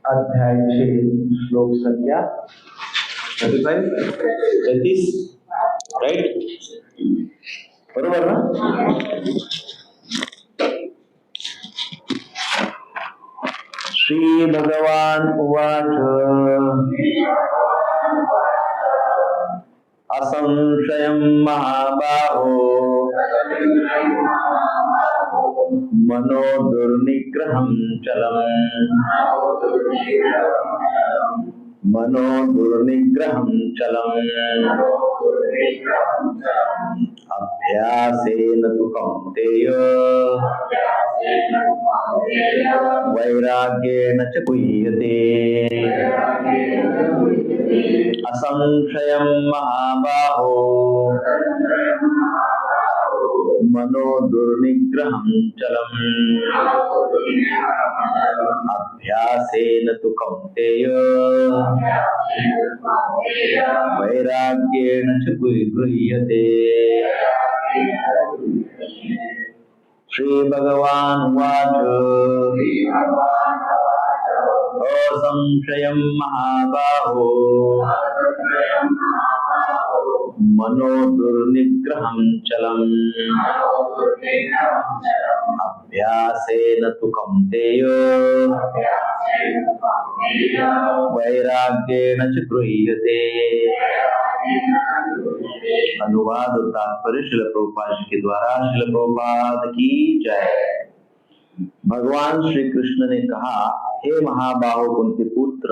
अध्याय 6 श्लोक संख्या 35 33 राइट बरोबर ना। श्री भगवान उवाच असंशयं महाबाहो मनो दुर्निग्रहं चलम् अभ्यासेन तु कौन्तेय वैराग्येण च गुह्यते। असंशयं महाबाहो मनो दुर्निग्रहं चलम् अभ्यासेन तु कौन्तेय वैराग्येण च गृह्यते। श्री भगवान उवाच असंशयं महाबाहो मनो दुर्निग्रहं चलम् अभ्यासेन तु कौन्तेय वैराग्येण च गृह्यते। अनुवाद और तात्पर्य श्रील प्रभुपाद जी के द्वारा। श्रील प्रभुपाद की जय। भगवान श्री कृष्ण ने कहा, हे महाबाहो कुंती पुत्र,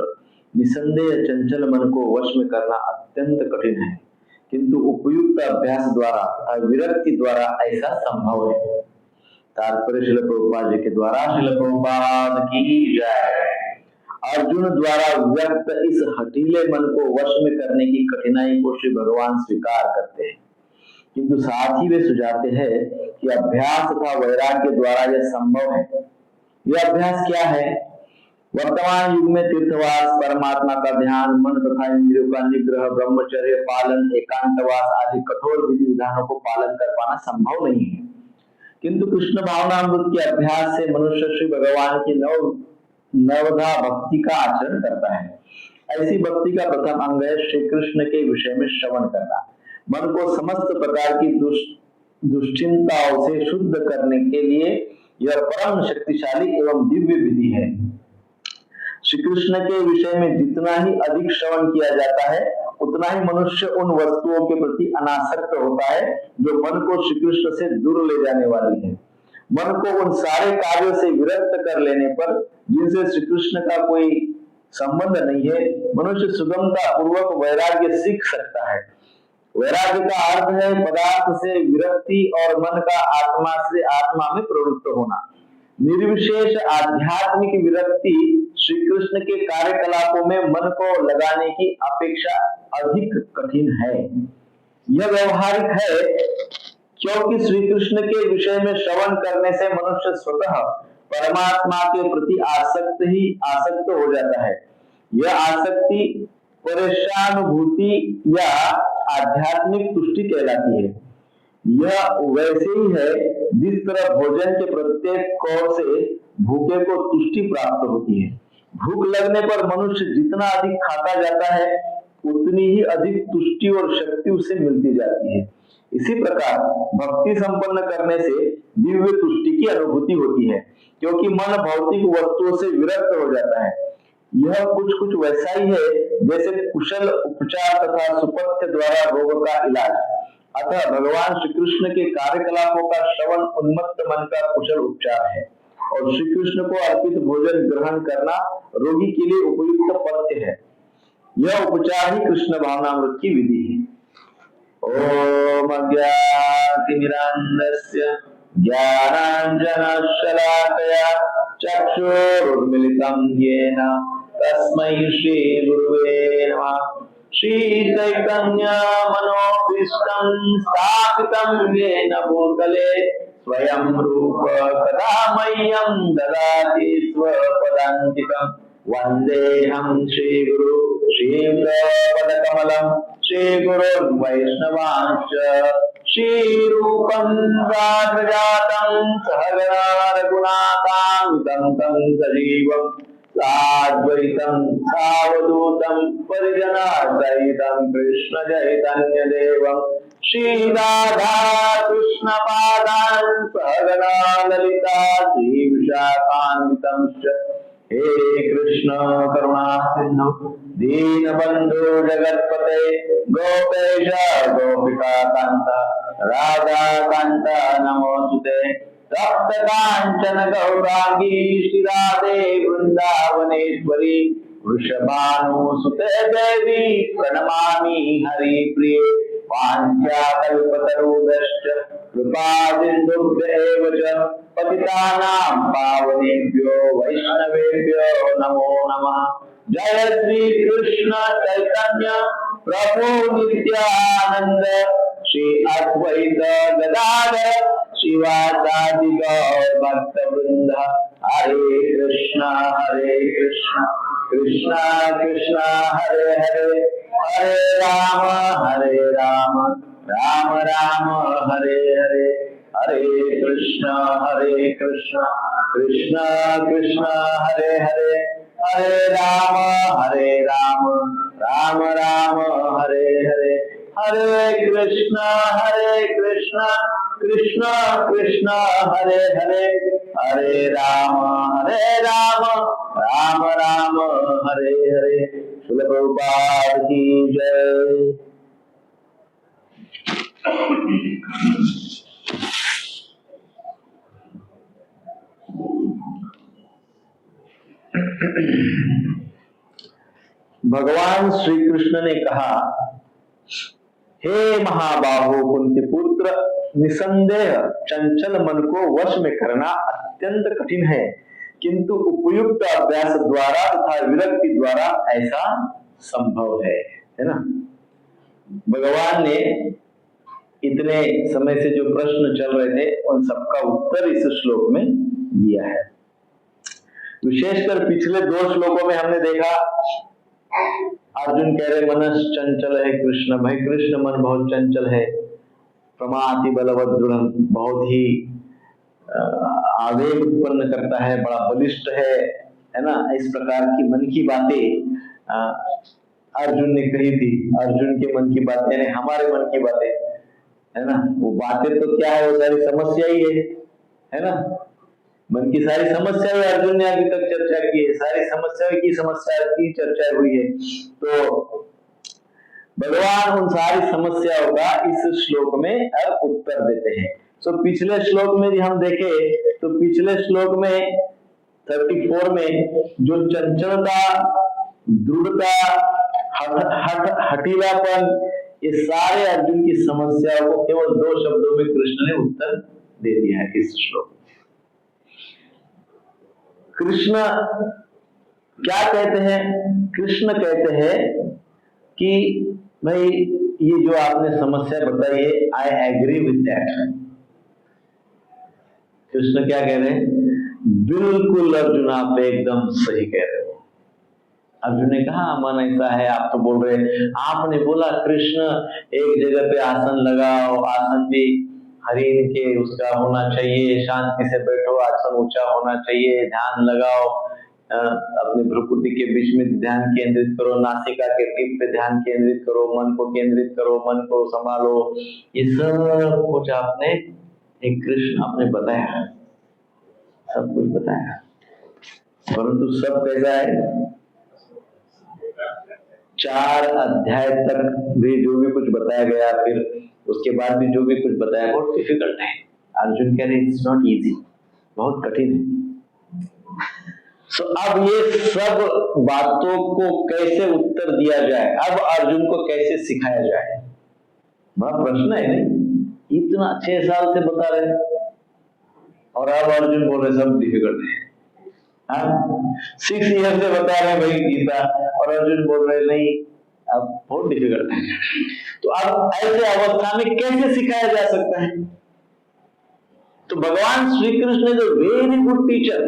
निसंदेह चंचल मन को वश में करना अत्यंत कठिन है, किंतु उपयुक्त अभ्यास द्वारा तथा विरक्ति द्वारा ऐसा संभव है। तात्पर्य श्रील प्रभुपाद जी के द्वारा। श्रील प्रभुपाद की जय। अर्जुन द्वारा व्यक्त इस हठीले मन को वश में करने की कठिनाई को श्री भगवान स्वीकार करते हैं, किंतु साथ ही वे सुझाते हैं कि अभ्यास तथा वैराग्य द्वारा यह संभव है। यह अभ्यास क्या है? वर्तमान युग में तीर्थवास, परमात्मा का ध्यान, मन तथा इंद्रियों का निग्रह, ब्रह्मचर्य पालन, एकांतवास आदि कठोर विधि विधानों को पालन कर पाना संभव नहीं है, किंतु कृष्ण भावनामृत के अभ्यास से मनुष्य श्री भगवान की नवधा भक्ति का आचरण करता है। ऐसी भक्ति का प्रथम अंग है श्री कृष्ण के विषय में श्रवण करना। मन को समस्त प्रकार की दुश्चिंताओं से शुद्ध करने के लिए यह परम शक्तिशाली एवं दिव्य विधि है। श्री कृष्ण के विषय में जितना ही अधिक श्रवण किया जाता है, उतना ही मनुष्य उन वस्तुओं के प्रति अनासक्त होता है जो मन को श्री कृष्ण से दूर ले जाने वाली है। मन को उन सारे कार्यों से विरक्त कर लेने पर, जिनसे श्री कृष्ण का कोई संबंध नहीं है, मनुष्य सुगमता पूर्वक वैराग्य सीख सकता है। वैराग्य का अर्थ है पदार्थ से विरक्ति और मन का आत्मा में प्रवृत्त होना। निर्विशेष आध्यात्मिक विरक्ति श्री कृष्ण के कार्यकलापों में मन को लगाने की अपेक्षा अधिक कठिन है। यह व्यवहारिक है, क्योंकि श्री कृष्ण के विषय में श्रवण करने से मनुष्य स्वतः परमात्मा के प्रति आसक्त हो जाता है। यह आसक्ति परेशानुभूति या आध्यात्मिक तुष्टि कहलाती है। यह वैसे ही है जिस तरह भोजन के प्रत्येक कौर से भूखे को तुष्टि प्राप्त होती है। भूख लगने पर मनुष्य जितना अधिक खाता जाता है, उतनी ही अधिक तुष्टि और शक्ति उसे मिलती जाती है। इसी प्रकार भक्ति संपन्न करने से दिव्य तुष्टि की अनुभूति होती है, क्योंकि मन भौतिक वस्तुओं से विरक्त हो जाता है। यह कुछ वैसा ही है जैसे कुशल उपचार तथा सुपथ्य द्वारा रोग का इलाज। अतः भगवान श्री कृष्ण के कार्यकलापों का श्रवण उन्मत्त मन का कुशल उपचार है, और श्री कृष्ण को अर्पित भोजन ग्रहण करना रोगी के लिए उपयुक्त पथ्य है। यह उपचार ही कृष्ण भावनामृत की विधि है। ओम अज्ञानतिमिरान्धस्य ज्ञानाञ्जनशलाकया चक्षुरुन्मिलितं येन तस्मै श्रीगुरुवे नमः। श्रीचैतन्य मनोभीष्टं स्थापितं येन भूतले स्वयं रूप कदा मह्यं ददाति स्वपदान्तिकम्। वन्देऽहं श्रीगुरु श्रीयुतपदकमलं श्रीगुरुर्वैष्णवांश्च श्रीरूपं राघजातं सहगणा रघुनाथान्वितं तं सजीवं साद्वैतं सावधूतं परिजनसहितं कृष्ण चैतन्य देवं श्रीराधा कृष्ण पादान् सहगणा ललिता श्रीविशाखान्वितं हे कृष्ण करुणा सिंधु दीनबंधु जगत्पते गोपेश गोपिका कांत राधा कांत नमोस्तुते रक्त कांचन गौरांगी श्री राधे वृंदावनेश्वरी वृषभानुसुते देवी प्रणमामि हरिप्रिये वाञ्छाकल्पतरुभ्यश्च कृपासिन्धुभ्येव च पतितानां पावनेभ्यो वैष्णवेभ्यो नमो नमः। जय श्री कृष्ण चैतन्य प्रभु नित्यानंद श्री अद्वैत गदाधर शिवासादि गौर भक्त वृंद हरे कृष्ण कृष्ण कृष्ण हरे हरे हरे राम राम राम हरे हरे हरे कृष्ण कृष्ण कृष्ण हरे हरे हरे राम राम राम हरे हरे हरे कृष्ण कृष्ण कृष्ण हरे हरे हरे राम राम राम हरे हरे। श्रील प्रभुपाद की जय। भगवान श्री कृष्ण ने कहा, हे महाबाहो कुंती पुत्र, निसंदेह चंचल मन को वश में करना अत्यंत कठिन है, किंतु उपयुक्त अभ्यास द्वारा तथा विरक्ति द्वारा ऐसा संभव है ना। भगवान ने इतने समय से जो प्रश्न चल रहे थे उन सबका उत्तर इस श्लोक में दिया है। विशेषकर पिछले 2 श्लोकों में हमने देखा, अर्जुन कह रहे मनस चंचल है कृष्ण, भाई कृष्ण मन बहुत चंचल है, प्रमाति बलवत दृढ़, बहुत ही आवेग उत्पन्न करता है, बड़ा बलिष्ठ है ना। इस प्रकार की मन की बातें अर्जुन ने कही थी। अर्जुन के मन की बातें यानी हमारे मन की बातें है ना। वो बातें तो क्या है, वो सारी समस्या ही है ना। मन की सारी समस्याएं अर्जुन ने अभी तक चर्चा की है, सारी समस्याओं की समस्या की चर्चा हुई है। तो भगवान उन सारी समस्याओं का इस श्लोक में अब उत्तर देते हैं। तो पिछले श्लोक में हम देखे तो पिछले श्लोक में 34 में जो चंचलता, दृढ़ता, हठीलापन, ये सारे अर्जुन की समस्याओं को केवल 2 शब्दों में कृष्ण ने उत्तर दे दिया है इस श्लोक। कृष्ण क्या कहते हैं? कृष्ण कहते हैं कि भाई ये जो आपने समस्या बताई है, I agree with that. Krishna क्या कह रहे हैं? बिल्कुल अर्जुन आप एकदम सही कह रहे हो। अर्जुन ने कहा मन ऐसा है, आप तो बोल रहे हैं, आपने बोला कृष्ण एक जगह पे आसन लगाओ, आसन भी हरिण के उसका होना चाहिए, शांति से बैठो, आसन ऊंचा होना चाहिए, ध्यान लगाओ, अपने भ्रुकुटी के बीच में ध्यान केंद्रित करो, नासिका के टिप पे ध्यान केंद्रित करो, मन को केंद्रित करो, मन को संभालो। ये सब कुछ आपने एक कृष्ण आपने बताया, सब कुछ बताया, परंतु सब कैसा है? 4 अध्याय तक भी जो भी कुछ बताया गया, फिर उसके बाद भी जो भी कुछ बताया बहुत डिफिकल्ट है। अर्जुन कह रहे इट्स नॉट इजी, बहुत कठिन है। सो अब ये सब बातों को कैसे उत्तर दिया जाए, अब अर्जुन को कैसे सिखाया जाए, बड़ा प्रश्न है नहीं। इतना 6 साल से बता रहे और अब अर्जुन बोल रहे सब डिफिकल्ट है। 6 ईयर से बता रहे भाई गीता और अर्जुन बोल रहे नहीं अब बहुत डिफिकल्ट है। तो अब ऐसे अवस्था में कैसे सिखाया जा सकता है? तो भगवान श्री कृष्ण जो वेरी गुड टीचर,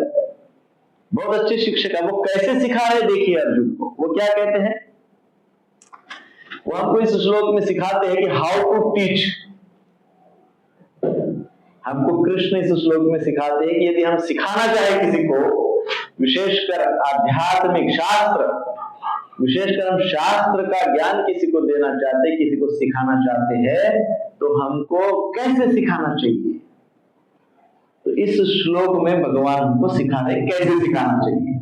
बहुत अच्छे शिक्षक है, वो कैसे सिखा रहे देखिए अर्जुन को। वो क्या कहते हैं वो हमको इस श्लोक में सिखाते हैं कि हाउ टू टीच। हमको कृष्ण इस श्लोक में सिखाते हैं कि यदि हम सिखाना चाहे किसी को, विशेषकर आध्यात्मिक शास्त्र, विशेषकर हम शास्त्र का ज्ञान किसी को देना चाहते हैं, किसी को सिखाना चाहते हैं, तो हमको कैसे सिखाना चाहिए। तो इस श्लोक में भगवान हमको सिखा रहे कैसे सिखाना चाहिए।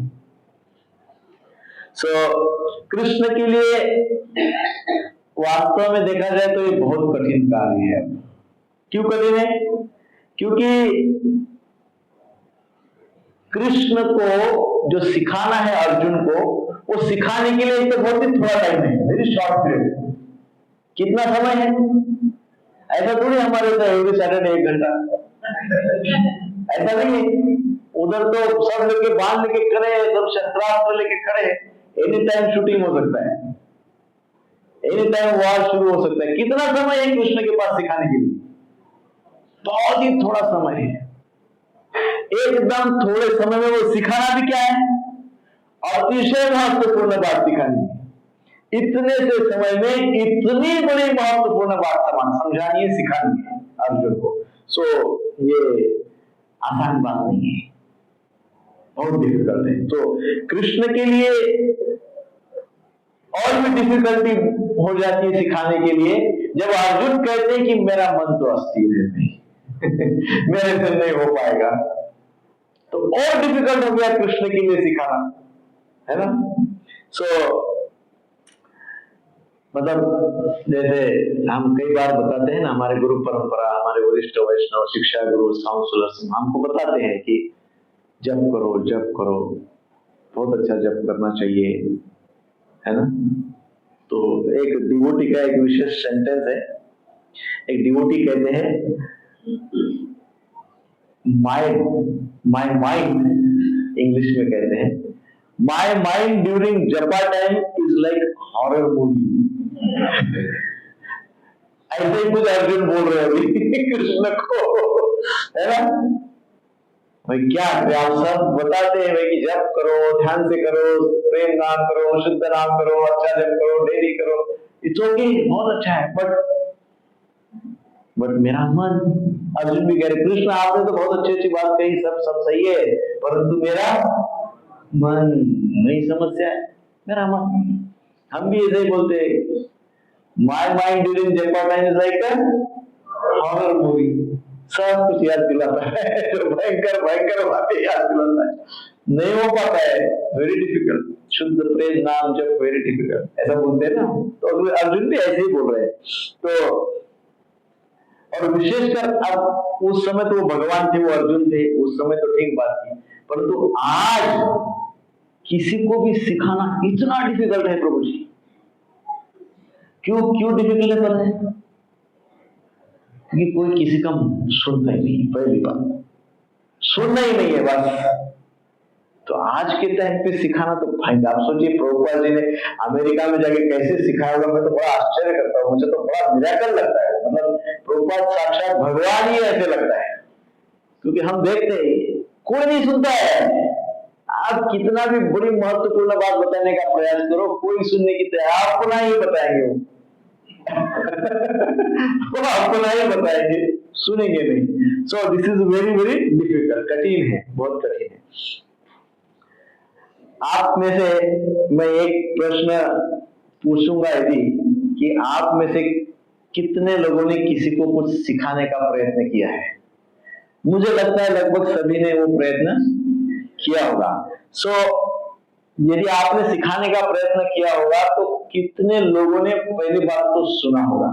कृष्ण के लिए वास्तव में देखा जाए तो ये बहुत कठिन कार्य है। क्यों कठिन है? क्योंकि कृष्ण को जो सिखाना है अर्जुन को, वो सिखाने के लिए तो बहुत ही थोड़ा टाइम है, वेरी शॉर्ट पीरियड। कितना समय है? ऐसा थोड़ी हमारे एवरी सैटरडे 1 घंटा, ऐसा नहीं है। उधर तो सब लेके बांध लेके खड़े, सब शस्त्रास्त्र लेके खड़े, एनी टाइम शूटिंग हो सकता है, एनी टाइम वॉर शुरू हो सकता है। कितना समय है कृष्ण के पास सिखाने के लिए? बहुत ही थोड़ा समय है। एकदम थोड़े समय में वो सिखाना भी क्या है? अतिशय महत्वपूर्ण बात सिखानी है। इतने से समय में इतनी बड़ी महत्वपूर्ण बात समझानी है, सिखानी है अर्जुन को। ये आसान बात नहीं है, बहुत डिफिकल्ट है। तो कृष्ण के लिए और भी डिफिकल्टी हो जाती है सिखाने के लिए, जब अर्जुन कहते हैं कि मेरा मन तो अस्थिर है नहीं मेरे से नहीं हो पाएगा, तो और डिफिकल्ट हो गया कृष्ण के लिए सिखाना, है ना। मतलब जैसे हम कई बार बताते हैं ना, हमारे गुरु परंपरा, हमारे वरिष्ठ वैष्णव शिक्षा गुरु काउंसलर्स हमको बताते हैं कि जप करो, जप करो, बहुत अच्छा जप करना चाहिए, है ना। तो एक डिवोटी का एक विशेष सेंटेंस है। एक डिवोटी कहते हैं, माय माइंड, इंग्लिश में कहते हैं, माय माइंड ड्यूरिंग जपा time is like horror movie. ऐसे ही कुछ अर्जुन बोल रहे अभी कृष्ण को, है ना। भाई क्या आप सब बताते हैं भाई कि जप करो, ध्यान से करो, प्रेम नाम करो, शुद्ध नाम करो, अच्छा जप करो, डेली करो, इट्स ओके, बहुत अच्छा है, बट मेरा मन, अर्जुन भी कह रहे कृष्ण आपने तो बहुत अच्छी अच्छी बात कही, सब सही है, परंतु मेरा मन नहीं, समस्या है मेरा मन। हम भी ऐसे ही बोलते हैं, माय माइंड ड्यूरिंग जपा time is like a horror movie, सब कुछ याद दिलाता है, जो भयंकर भयंकर बातें याद दिलाता है, नहीं हो पाता है, वेरी डिफिकल्ट। शुद्ध प्रेम नाम जप वेरी डिफिकल्ट, ऐसा बोलते हैं ना। तो अर्जुन भी ऐसे ही बोल रहे हैं। तो और विशेषकर अब उस समय तो वो भगवान थे, वो अर्जुन थे, उस समय तो ठीक बात थी, परंतु आज किसी को भी सिखाना इतना डिफिकल्ट है प्रभु जी। क्यों डिफिकल्ट है पता है? क्योंकि कोई किसी का सुनता ही नहीं, पहली बात सुनना ही नहीं है बस। तो आज के टाइम पे सिखाना तो फायदा। आप सोचिए प्रभुपाद जी ने अमेरिका में जाके कैसे सिखाया होगा, मैं तो बड़ा आश्चर्य करता हूँ, मुझे तो बड़ा मिराकल लगता है। मतलब प्रभुपाद साक्षात भगवान ही ऐसे लगता है, क्योंकि हम देखते हैं कोई नहीं सुनता है। आप कितना भी बड़ी महत्वपूर्ण बात बताने का प्रयास करो, कोई सुनने की तैयार, आपको ना ही बताएंगे वो आपको नहीं बताएंगे, सुनेंगे नहीं। So this is very very difficult, कठिन है, बहुत कठिन है। आप में से मैं एक प्रश्न पूछूंगा यदि कि आप में से कितने लोगों ने किसी को कुछ सिखाने का प्रयत्न किया है? मुझे लगता है लगभग सभी ने वो प्रयत्न किया होगा। सो यदि आपने सिखाने का प्रयत्न किया होगा तो कितने लोगों ने पहली बात तो सुना होगा?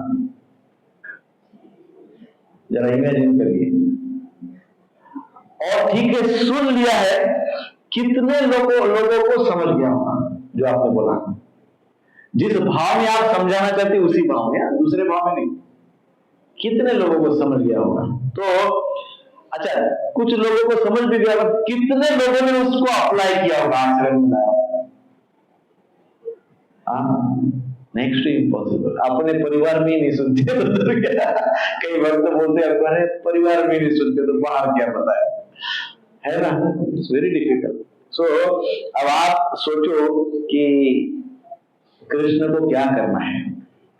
जरा इमेजिन करिए। और ठीक है, सुन लिया है, कितने लोगों को समझ गया होगा जो आपने बोला? जिस भाव में आप समझाना चाहते उसी भाव में, दूसरे भाव में नहीं। कितने लोगों को समझ गया होगा? तो अच्छा, कुछ लोगों को समझ भी गया होगा, कितने लोगों ने उसको अप्लाई किया होगा आचरण में लाया? Next to impossible. अपने परिवार में ही नहीं सुनते तो कई वक्त बोलते अपने परिवार में नहीं सुनते तो बाहर क्या पता है ना। It's very difficult. सो अब आप सोचो कि कृष्ण को क्या करना है।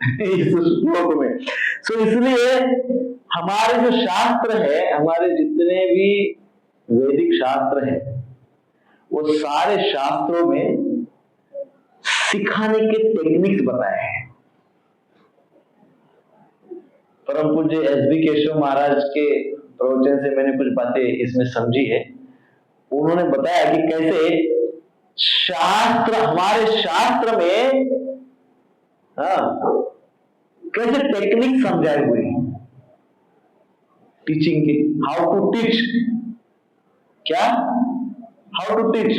इस श्लोक में। सो इसलिए हमारे जो शास्त्र है, हमारे जितने भी वैदिक शास्त्र है, वो सारे शास्त्रों में सिखाने के टेक्निक्स बताए हैं। परम पूज्य एस.बी. केशव महाराज के प्रवचन से मैंने कुछ बातें इसमें समझी है। उन्होंने बताया कि कैसे शास्त्र, हमारे शास्त्र में कैसे टेक्निक समझाए हुए हैं टीचिंग के। हाउ टू टीच, क्या हाउ टू टीच,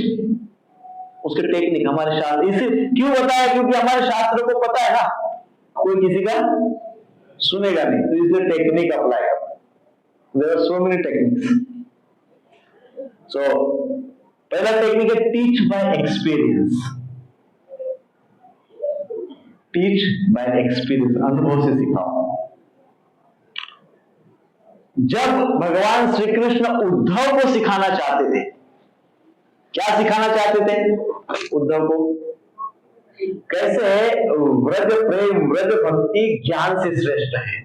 उसके टेक्निक हमारे शास्त्र। इसे क्यों बताया? क्योंकि हमारे शास्त्र को पता है ना, कोई किसी का सुनेगा नहीं, तो इसलिए टेक्निक अप्लाई कर। There are so many techniques. So पहला टेक्निक है teach by experience. Teach by experience, अनुभव से सिखाओ। जब भगवान श्री कृष्ण उद्धव को सिखाना चाहते थे, क्या सिखाना चाहते थे उद्धव को? कैसे व्रज प्रेम, व्रज भक्ति ज्ञान से श्रेष्ठ है।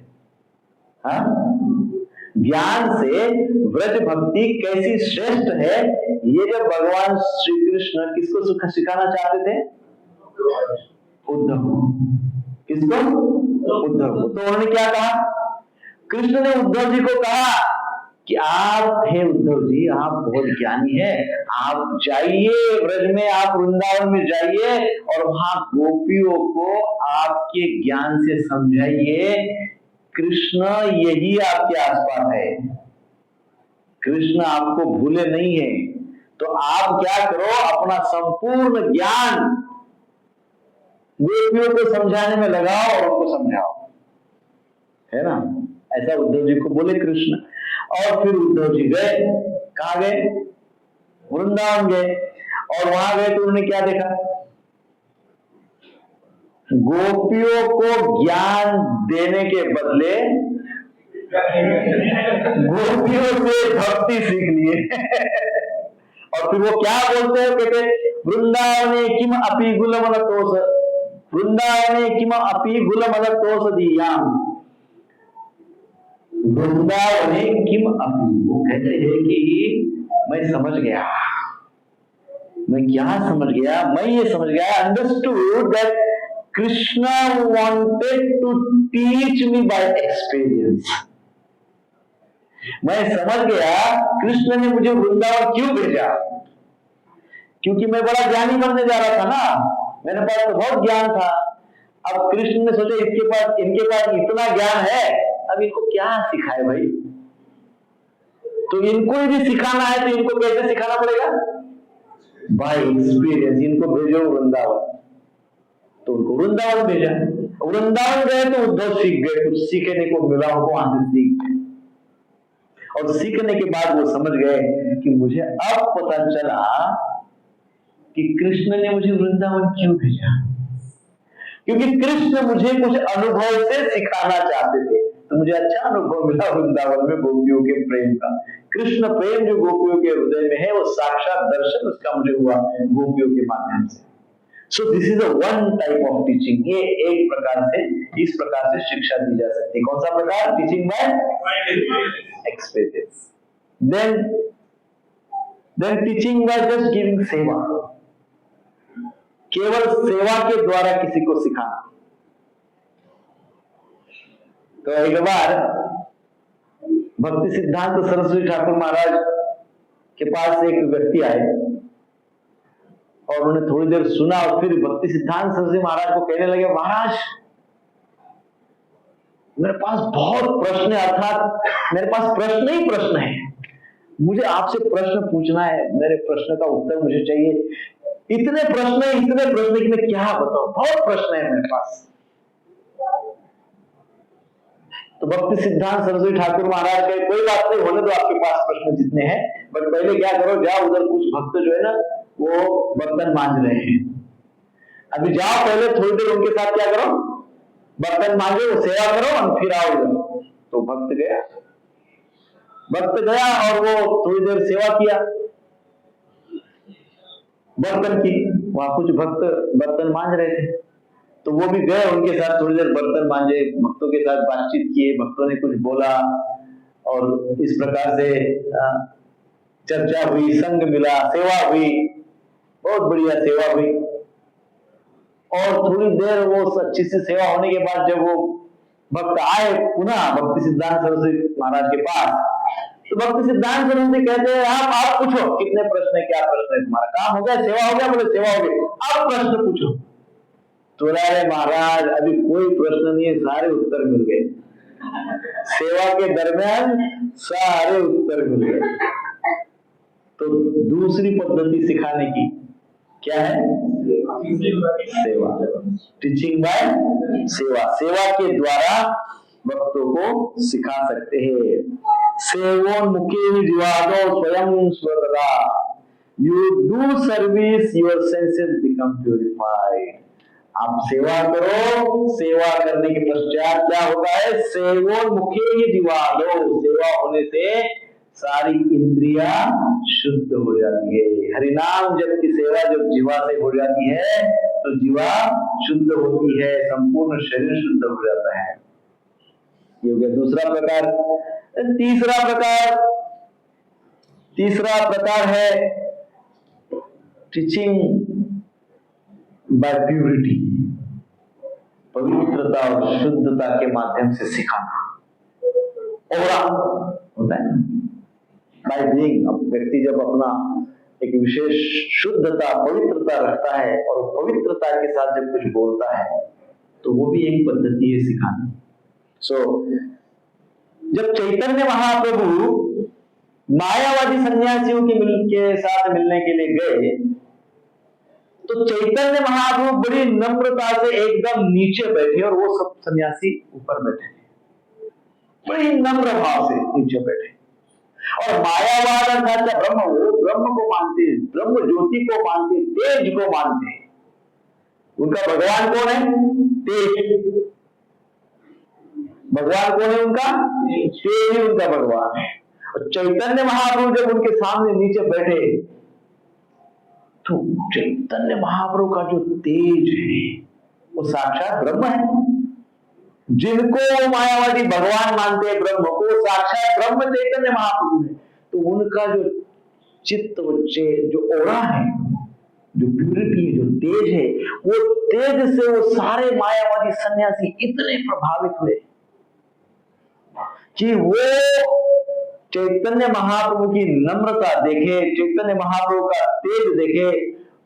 ज्ञान से व्रज भक्ति कैसी श्रेष्ठ है, ये जब भगवान श्री कृष्ण किसको सिखाना चाहते थे? उद्धव को। किसको? उद्धव को। तो उन्होंने क्या कहा? कृष्ण ने उद्धव जी को कहा कि आप, हे उद्धव जी, आप बहुत ज्ञानी हैं, आप जाइए व्रज में, आप वृंदावन में जाइए और वहां गोपियों को आपके ज्ञान से समझाइए। कृष्ण यही आपके आसपास है, कृष्ण आपको भूले नहीं है। तो आप क्या करो, अपना संपूर्ण ज्ञान गोपियों को समझाने में लगाओ और उनको समझाओ, है ना। ऐसा उद्धव जी को बोले कृष्ण। और फिर उद्धव जी गए, कहां गए? वृंदावन गए। और वहां गए तो उन्होंने क्या देखा? गोपियों को ज्ञान देने के बदले गोपियों से भक्ति सीख लिए। और फिर वो क्या बोलते हैं? कहते वृंदावने किम अपि गुलमलतोष, वृंदावने किम अपि गुलमलतोष दीयाम। वृंदावने किम अपि, वो कहते हैं कि मैं समझ गया। मैं क्या समझ गया? मैं ये समझ गया, understood that Krishna wanted to teach me by experience. मैं समझ गया कृष्ण ने मुझे वृंदावन क्यों भेजा, क्योंकि मैं बड़ा ज्ञानी बनने जा रहा था ना, मेरे पास तो बहुत ज्ञान था। अब कृष्ण ने सोचा इनके पास इतना ज्ञान है, अब इनको क्या सिखाए भाई। तो इनको ही सिखाना है, तो इनको कैसे सिखाना पड़ेगा? Bye experience. इनको भेजो वृंदावन। तो उनको वृंदावन भेजा। वृंदावन गए तो उद्धव सीख गए, कुछ सीखने को मिला उनको, वहां से सीख गए। और सीखने के बाद वो समझ गए कि मुझे अब पता चला कि कृष्ण ने मुझे वृंदावन क्यों भेजा, क्योंकि कृष्ण मुझे कुछ अनुभव से सिखाना चाहते थे। तो मुझे अच्छा अनुभव मिला वृंदावन में गोपियों के प्रेम का। कृष्ण प्रेम जो गोपियों के हृदय में है, वो साक्षात दर्शन उसका मुझे हुआ गोपियों के माध्यम से। So this is a one type of teaching. ये एक प्रकार से, इस प्रकार से शिक्षा दी जा सकती है। कौन सा प्रकार? Teaching by experience. Then teaching by just giving सेवा, केवल सेवा के द्वारा किसी को सिखाना। तो एक बार भक्ति सिद्धांत सरस्वती ठाकुर महाराज के पास एक व्यक्ति आए और उन्होंने थोड़ी देर सुना और फिर भक्ति सिद्धांत सरस्वती महाराज को कहने लगे, महाराज मेरे पास बहुत प्रश्न है, अर्थात मेरे पास प्रश्न ही प्रश्न है, मुझे आपसे प्रश्न पूछना है, मेरे प्रश्न का उत्तर मुझे चाहिए। इतने प्रश्न कि मैं क्या बताऊं, बहुत प्रश्न है मेरे पास। तो भक्ति सिद्धांत सरस्वती ठाकुर महाराज कहे, कोई बात नहीं, होने दो आपके पास प्रश्न जितने हैं, बट पहले क्या करो, जाओ उधर कुछ भक्त जो है ना वो बर्तन मांज रहे हैं, अभी जाओ पहले थोड़ी देर उनके साथ क्या करो, बर्तन मांजो, सेवा करो और फिर आओ इधर। तो भक्त गया और वो थोड़ी देर सेवा किया बर्तन की। वहां कुछ भक्त बर्तन मांज रहे थे। तो वो भी गए, उनके साथ थोड़ी देर बर्तन मांजे, भक्तों के साथ बातचीत किए, भक्तों ने कुछ बोला और इस प्रकार से चर्चा हुई, संग मिला, सेवा हुई, बहुत बढ़िया सेवा हुई। और थोड़ी देर वो अच्छी सी सेवा होने के बाद जब वो भक्त आए पुनः भक्ति सिद्धांत सरस्वती महाराज के पास, तो भक्ति सिद्धांत सरस्वती कहते हैं आप पूछो कितने प्रश्न है, क्या प्रश्न है, तुम्हारा काम हो गया, सेवा हो गया? बोले सेवा हो गई, अब प्रश्न पूछो। तो अरे महाराज अभी कोई प्रश्न नहीं है, सारे उत्तर मिल गए, सेवा के दरमियान सारे उत्तर मिल गए। तो दूसरी पद्धति सिखाने की क्या है? सेवा, टीचिंग बाय सेवा। सेवा के द्वारा भक्तों को सिखा सकते हैं। सेवोन्मुखे जीवादो स्वयं स्वतः, you do service, your senses become purified. आप सेवा करो, सेवा करने के पश्चात क्या होता है? सेवोन्मुखे जीवादो, सेवा होने से सारी इंद्रिया शुद्ध हो जाती है। हरिनाम जप की सेवा जब जीवा से हो जाती है तो जीवा शुद्ध होती है, संपूर्ण शरीर शुद्ध हो जाता है। ये हो गया दूसरा प्रकार। तीसरा प्रकार है टीचिंग बाय प्यूरिटी, पवित्रता और शुद्धता के माध्यम से सिखाना। ओरा होता है ना, बाय बीइंग, व्यक्ति जब अपना एक विशेष शुद्धता पवित्रता रखता है और पवित्रता के साथ जब कुछ बोलता है तो वो भी एक पद्धति है सिखाने। जब चैतन्य महाप्रभु मायावादी सन्यासियों के साथ मिलने के लिए गए तो चैतन्य महाप्रभु बड़ी नम्रता से एकदम नीचे बैठे और वो सब सन्यासी ऊपर बैठे, बड़ी नम्र भाव से नीचे बैठे। और मायावाद अर्थात ब्रह्म, वो ब्रह्म को मानते, ब्रह्म ज्योति को मानते, तेज को मानते। उनका भगवान कौन है? तेज। भगवान कौन है उनका? तेज ही उनका भगवान है। और चैतन्य महाप्रभु जब उनके सामने नीचे बैठे तो चैतन्य महाप्रभु का जो तेज है वो साक्षात ब्रह्म है। जिनको मायावादी भगवान मानते हैं ब्रह्म को, साक्षात ब्रह्म चैतन्य महाप्रभु है। तो उनका जो चित्त, जो ओरा है, जो प्यूरिटी, जो तेज है, वो तेज से वो सारे मायावादी सन्यासी इतने प्रभावित हुए कि वो चैतन्य महाप्रभु की नम्रता देखे, चैतन्य महाप्रभु का तेज देखे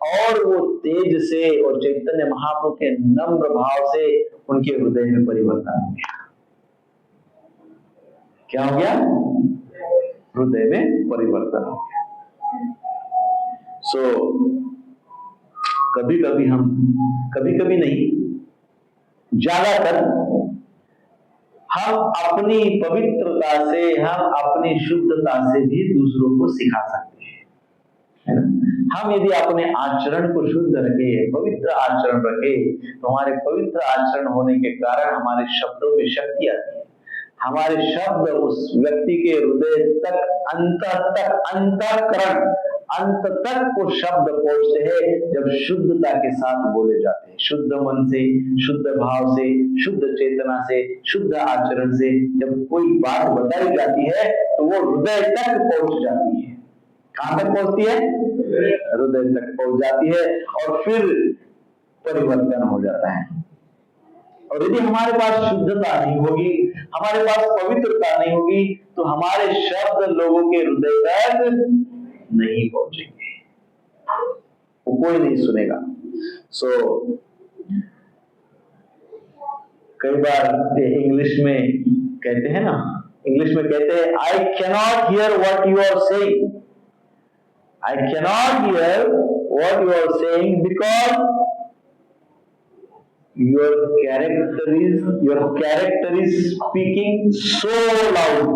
और वो तेज से और चैतन्य महाप्रभु के नम्र भाव से उनके हृदय में परिवर्तन हो गया। क्या हो गया? हृदय में परिवर्तन हो गया। कभी कभी नहीं, ज्यादातर हम अपनी पवित्रता से, हम अपनी शुद्धता से भी दूसरों को सिखा सकते हैं, है ना। हम यदि अपने आचरण को शुद्ध रखे, पवित्र आचरण रखे, तो हमारे पवित्र आचरण होने के कारण हमारे शब्दों में शक्ति आती है। हमारे शब्द उस व्यक्ति के हृदय तक, अंतःकरण, अंत तक वो शब्द पहुंचते हैं जब शुद्धता के साथ बोले जाते हैं। शुद्ध मन से, शुद्ध भाव से, शुद्ध चेतना से, शुद्ध आचरण से जब कोई बात बताई जाती है तो वो हृदय तक पहुंच जाती है। कहां तक पहुंचती है? हृदय तक पहुंच जाती है और फिर परिवर्तन हो जाता है। और यदि हमारे पास शुद्धता नहीं होगी, हमारे पास पवित्रता नहीं होगी, तो हमारे शब्द लोगों के हृदय तक नहीं पहुंचेंगे, वो कोई नहीं सुनेगा। कई बार इंग्लिश में कहते हैं ना, इंग्लिश में कहते हैं I cannot hear what you are saying, I cannot hear what you are saying because your character is speaking so loud।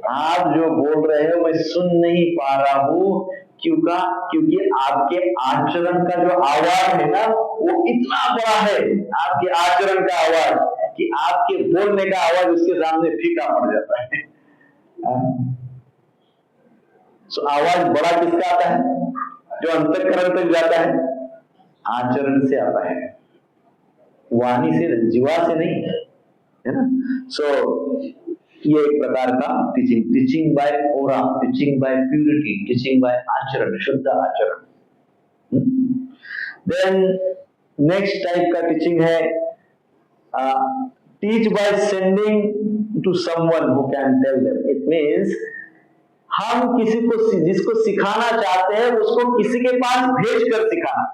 आप जो बोल रहे हो मैं सुन नहीं पा रहा हूं, क्योंकि आपके आचरण का जो आवाज है ना वो इतना बड़ा है, आपके आचरण का आवाज, कि आपके बोलने का आवाज उसके सामने फीका पड़ जाता है। आवाज बड़ा किसका आता है? जो अंतःकरण तक जाता है। आचरण से आता है, वाणी से, जीवा से नहीं, है ना। सो ये एक प्रकार का teaching by aura, teaching by purity, teaching by आचरण, शुद्ध आचरण। देन नेक्स्ट टाइप का टीचिंग है teach by sending to someone who can tell them. It means हम किसी को, जिसको सिखाना चाहते हैं उसको किसी के पास भेज कर सिखाना।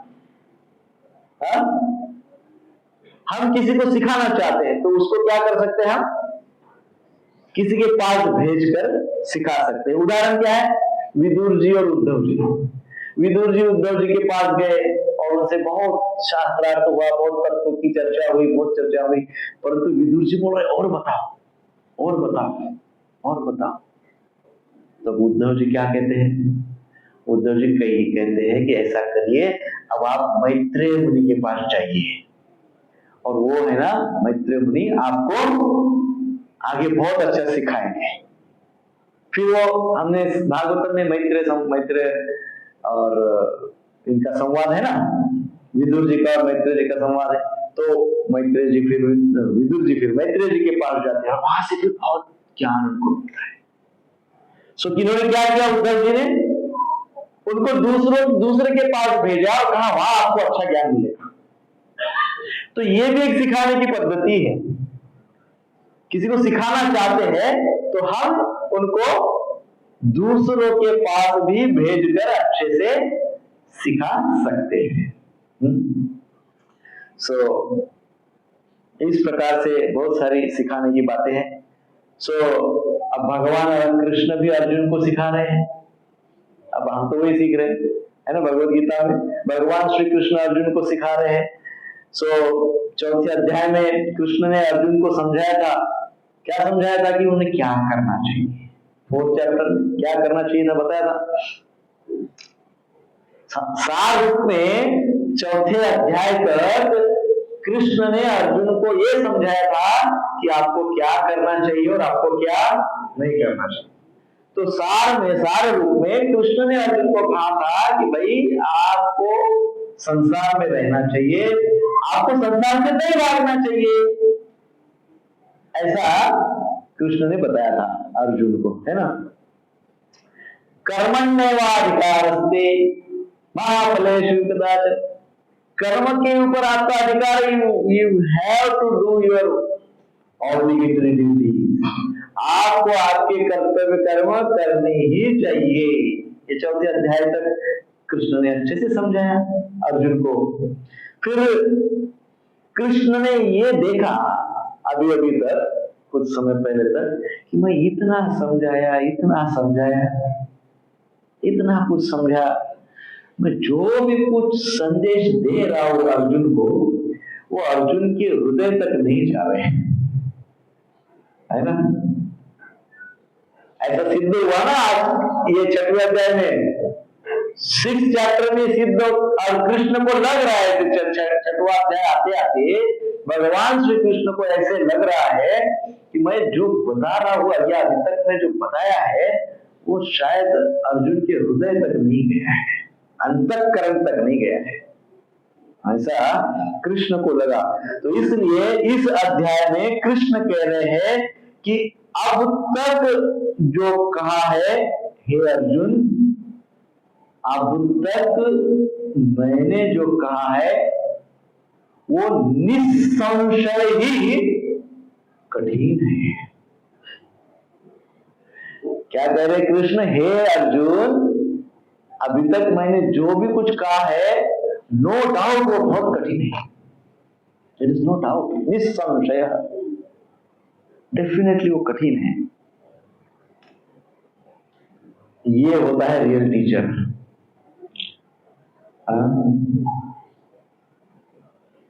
हम किसी को सिखाना चाहते हैं तो उसको क्या कर सकते हैं, हम किसी के पास भेजकर सिखा सकते हैं। उदाहरण क्या है, विदुर जी और उद्धव जी। विदुर जी उद्धव जी के पास गए और उनसे बहुत शास्त्रार्थ हुआ, बहुत तत्व की चर्चा हुई, बहुत चर्चा हुई, परंतु विदुर जी बोल रहे और बताओ और बताओ और बताओ। तो उद्धव जी क्या कहते हैं, उद्धव जी कहते हैं कि ऐसा करिए, अब आप मैत्रेय मुनि के पास जाइए और वो है ना मैत्रेय मुनि आपको आगे बहुत अच्छा सिखाएंगे। फिर वो हमने भागवतम में मैत्रेय और इनका संवाद है ना, विदुर जी का और मैत्रेय जी का संवाद है। तो मैत्रेय जी फिर विदुर जी फिर मैत्रेय जी के पास जाते हैं, वहां से फिर बहुत ज्ञान उनको मिलता है। सो किन्होंने क्या किया, उद्धव जी ने उनको दूसरे के पास भेजा और कहा वहां आपको अच्छा ज्ञान मिलेगा। तो ये भी एक सिखाने की पद्धति है। किसी को सिखाना चाहते हैं तो हम उनको दूसरों के पास भी भेजकर अच्छे से सिखा सकते हैं। सो इस प्रकार से बहुत सारी सिखाने की बातें हैं। अब भगवान कृष्ण भी अर्जुन को सिखा रहे हैं। अब हम तो वही सीख रहे हैं, है ना। भगवत गीता में भगवान श्री कृष्ण अर्जुन को सिखा रहे हैं। चौथे अध्याय में कृष्ण ने अर्जुन को समझाया था, क्या समझाया था कि उन्हें क्या करना चाहिए। 4th चैप्टर में क्या करना चाहिए था बताया था। सार रूप में चौथे अध्याय तक कृष्ण ने अर्जुन को यह समझाया था कि आपको क्या करना चाहिए और आपको क्या नहीं करना चाहिए। तो सार रूप में कृष्ण ने अर्जुन को कहा था कि भाई आपको संसार में रहना चाहिए, आपको संसार से नहीं भागना चाहिए, ऐसा कृष्ण ने बताया था अर्जुन को, है ना। कर्मण्येवाधिकारस्ते मा फलेषु कदाचन। कर्म के ऊपर आपका अधिकार, you have to do your obligatory duty. आपको आपके कर्तव्य कर्म करने ही चाहिए। ये चौथे अध्याय तक कृष्ण ने अच्छे से समझाया अर्जुन को। फिर कृष्ण ने ये देखा अभी तक, कुछ समय पहले तक, कि मैं इतना समझाया, इतना कुछ समझा, मैं जो भी कुछ संदेश दे रहा हूं अर्जुन को, वो अर्जुन के हृदय तक नहीं जा रहे, है ना। ऐसा सिद्ध हुआ ना आज ये 6वें अध्याय में, 6th चैप्टर में सिद्ध, और कृष्ण को लग रहा है कि 6वां अध्याय आते आते भगवान श्री कृष्ण को ऐसे लग रहा है कि मैं जो बता रहा हूं, अभी तक मैं जो बताया है वो शायद अर्जुन के हृदय तक नहीं गया है, अंतःकरण तक नहीं गया है, ऐसा कृष्ण को लगा। तो इसलिए इस अध्याय में कृष्ण कह रहे हैं कि अब तक जो कहा है, हे अर्जुन, अब तक मैंने जो कहा है वो निसंशय ही कठिन है। क्या कह रहे कृष्ण, हे अर्जुन, अभी तक मैंने जो भी कुछ कहा है, नो डाउट वो बहुत कठिन है। इट इज नो डाउट, निसंशय, डेफिनेटली वो कठिन है। ये होता है रियल टीचर।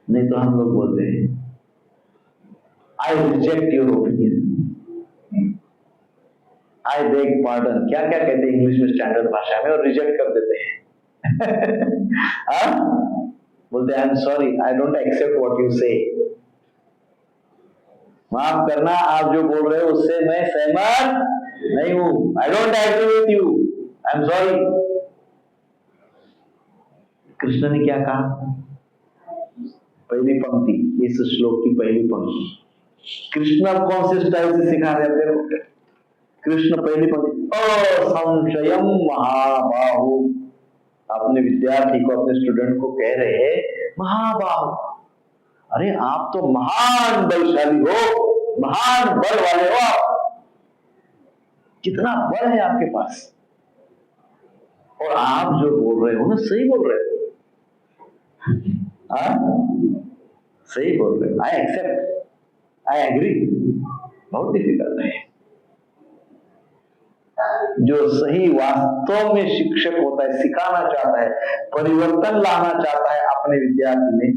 नहीं तो हम लोग बोलते हैं I reject your opinion, I beg pardon, क्या क्या कहते हैं इंग्लिश में स्टैंडर्ड भाषा में, और रिजेक्ट कर देते हैं। बोलते हैं I am sorry, I don't accept what you say. माफ करना, आप जो बोल रहे हो उससे मैं सहमत नहीं हूं, I don't agree with you, I am sorry. Krishna ने क्या कहा, पहली पंक्ति, इस श्लोक की पहली पंक्ति। कृष्ण अब कौन से स्टाइल से सिखा रहे हैं देखो। कृष्ण पहली पंक्ति, असंशयम महाबाहु, अपने विद्यार्थी को, अपने स्टूडेंट को कह रहे हैं महाबाहु, अरे आप तो महान बलशाली हो, महान बल वाले हो आप, कितना बल है आपके पास, और आप जो बोल रहे हो ना सही बोल रहे हो, सही बोल रहे हो, आई एक्सेप्ट, आई एग्री। बहुत डिफिकल्ट है। जो सही वास्तव में शिक्षक होता है, सिखाना चाहता है, परिवर्तन लाना चाहता है अपने विद्यार्थी में,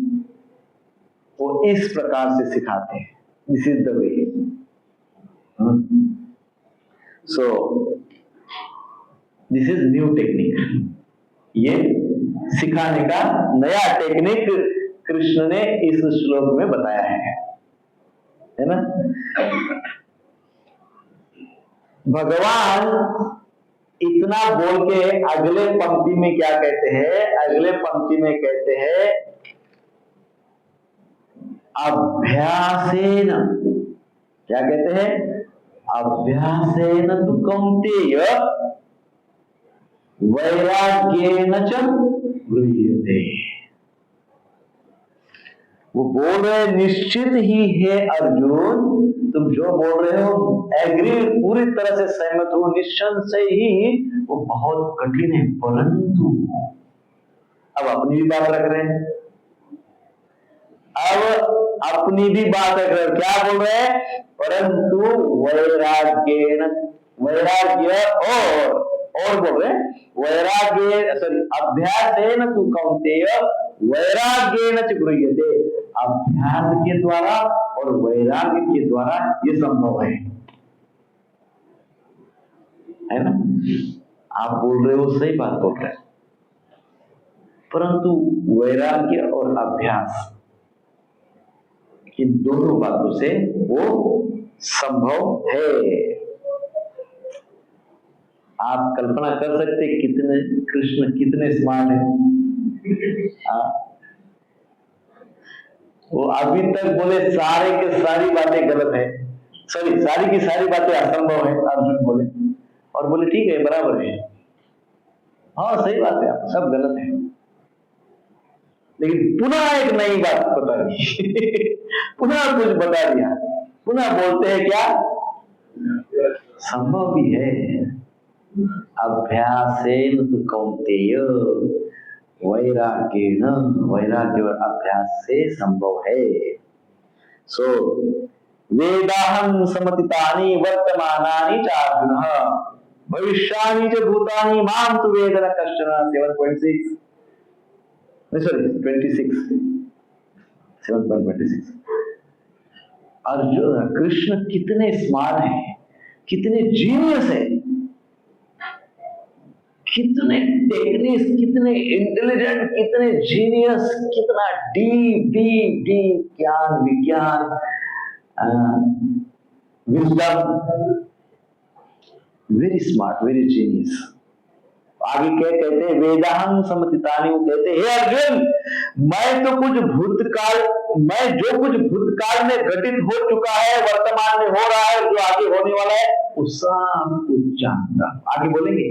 वो इस प्रकार से सिखाते हैं। This is the way. So this is new technique. ये सिखाने का नया टेक्निक कृष्ण ने इस श्लोक में बताया है ना। भगवान इतना बोल के अगले पंक्ति में क्या कहते हैं, अगले पंक्ति में कहते हैं अभ्यासेन, क्या कहते हैं, अभ्यासेन तु कौन्तेय वैराग्येन च गृह्यते। वो बोल रहे निश्चित ही है अर्जुन, तुम जो बोल रहे हो एग्री, पूरी तरह से सहमत हो, निश्चय ही वो बहुत कठिन है, परंतु अब अपनी भी बात रख रहे हैं, अब अपनी भी बात रख रहे हैं, क्या बोल रहे हैं, परंतु वैराग्येन, वैराग्य और बोल रहे हैं वैराग्य, सॉरी अभ्यासेन तु कौन्तेय वैराग्येन च गृह्यते, अभ्यास के द्वारा और वैराग्य के द्वारा ये संभव है ना। आप बोल रहे हो सही बात बोल रहे हैं, परंतु वैराग्य और अभ्यास, इन दोनों बातों से वो संभव है। आप कल्पना कर सकते कितने कृष्ण कितने स्मार्ट हैं। वो अभी तक बोले सारे के सारी बातें गलत है, सॉरी सारी की सारी बातें असंभव है, अर्जुन बोले, और बोले ठीक है बराबर है, हाँ सही बात है, आप सब गलत है, लेकिन पुनः एक नई बात बता दी पुनः कुछ बता दिया, पुनः बोलते हैं क्या, संभव भी है, अभ्यासेन तु कौन्तेय वैराग्येन, वैराग्य और अभ्यास से संभव है। सो वेदाहं समतितानि वर्तमानानि च अर्जुन भविष्यानि च भूतानि मां तु वेद न कश्चन। 7.6 सॉरी 26 7.26। अर्जुन, कृष्ण कितने स्मार्ट हैं, कितने जीनियस है, कितने टेक्निक्स, कितने इंटेलिजेंट, कितने जीनियस, कितना डीप डीप डीप ज्ञान, विज्ञान, wisdom, very smart, very genius. आगे क्या कहते हैं, वेदाहं समतितानि, वो कहते हैं हे अर्जुन, मैं तो कुछ भूतकाल, मैं जो कुछ भूतकाल में घटित हो चुका है, वर्तमान में हो रहा है, जो आगे होने वाला है, वो सब कुछ जानता। आगे बोलेंगे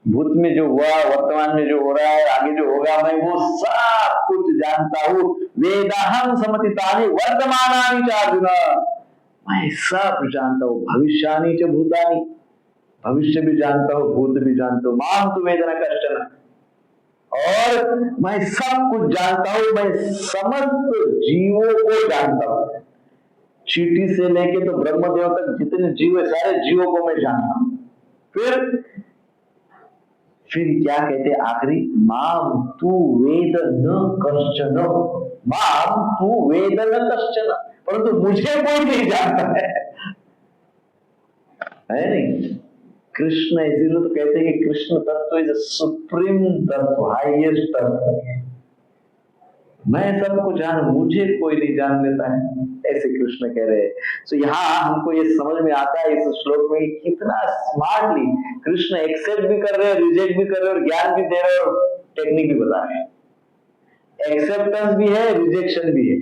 भूत में जो हुआ, वर्तमान में जो हो रहा है, आगे जो होगा, मैं वो सब कुछ जानता हूँ। वेदाहं समतितानि वर्तमानानि च अर्जुन, मैं सब जानता हूँ। भविष्यानि च भूतानि, भविष्य भी जानता हूँ, भूत भी जानता हूँ। मां तु वेद न कश्चन, और मैं सब कुछ जानता हूँ, मैं समस्त जीवों को जानता हूँ, चींटी से लेके तो ब्रह्मदेव तक जितने जीव है, सारे जीवों को मैं जानता हूँ। फिर क्या कहते आखिरी, माम तू वेद न कश्चन, माम तू वेद न कश्चन, परंतु मुझे कोई नहीं जानता है नहीं। कृष्ण इसीलिए तो कहते हैं कि कृष्ण तत्व इज सुप्रीम तत्व, हाईएस्ट तत्व। मैं सबको जान, मुझे कोई नहीं जान लेता है, ऐसे कृष्ण कह रहे हैं। तो यहाँ हमको ये समझ में आता है इस श्लोक में कितना स्मार्टली कृष्ण एक्सेप्ट भी कर रहे हैं, रिजेक्ट भी कर रहे हैं, और ज्ञान भी दे रहे हैं, और टेक्निक भी बता रहे हैं। एक्सेप्टेंस भी है, रिजेक्शन भी है।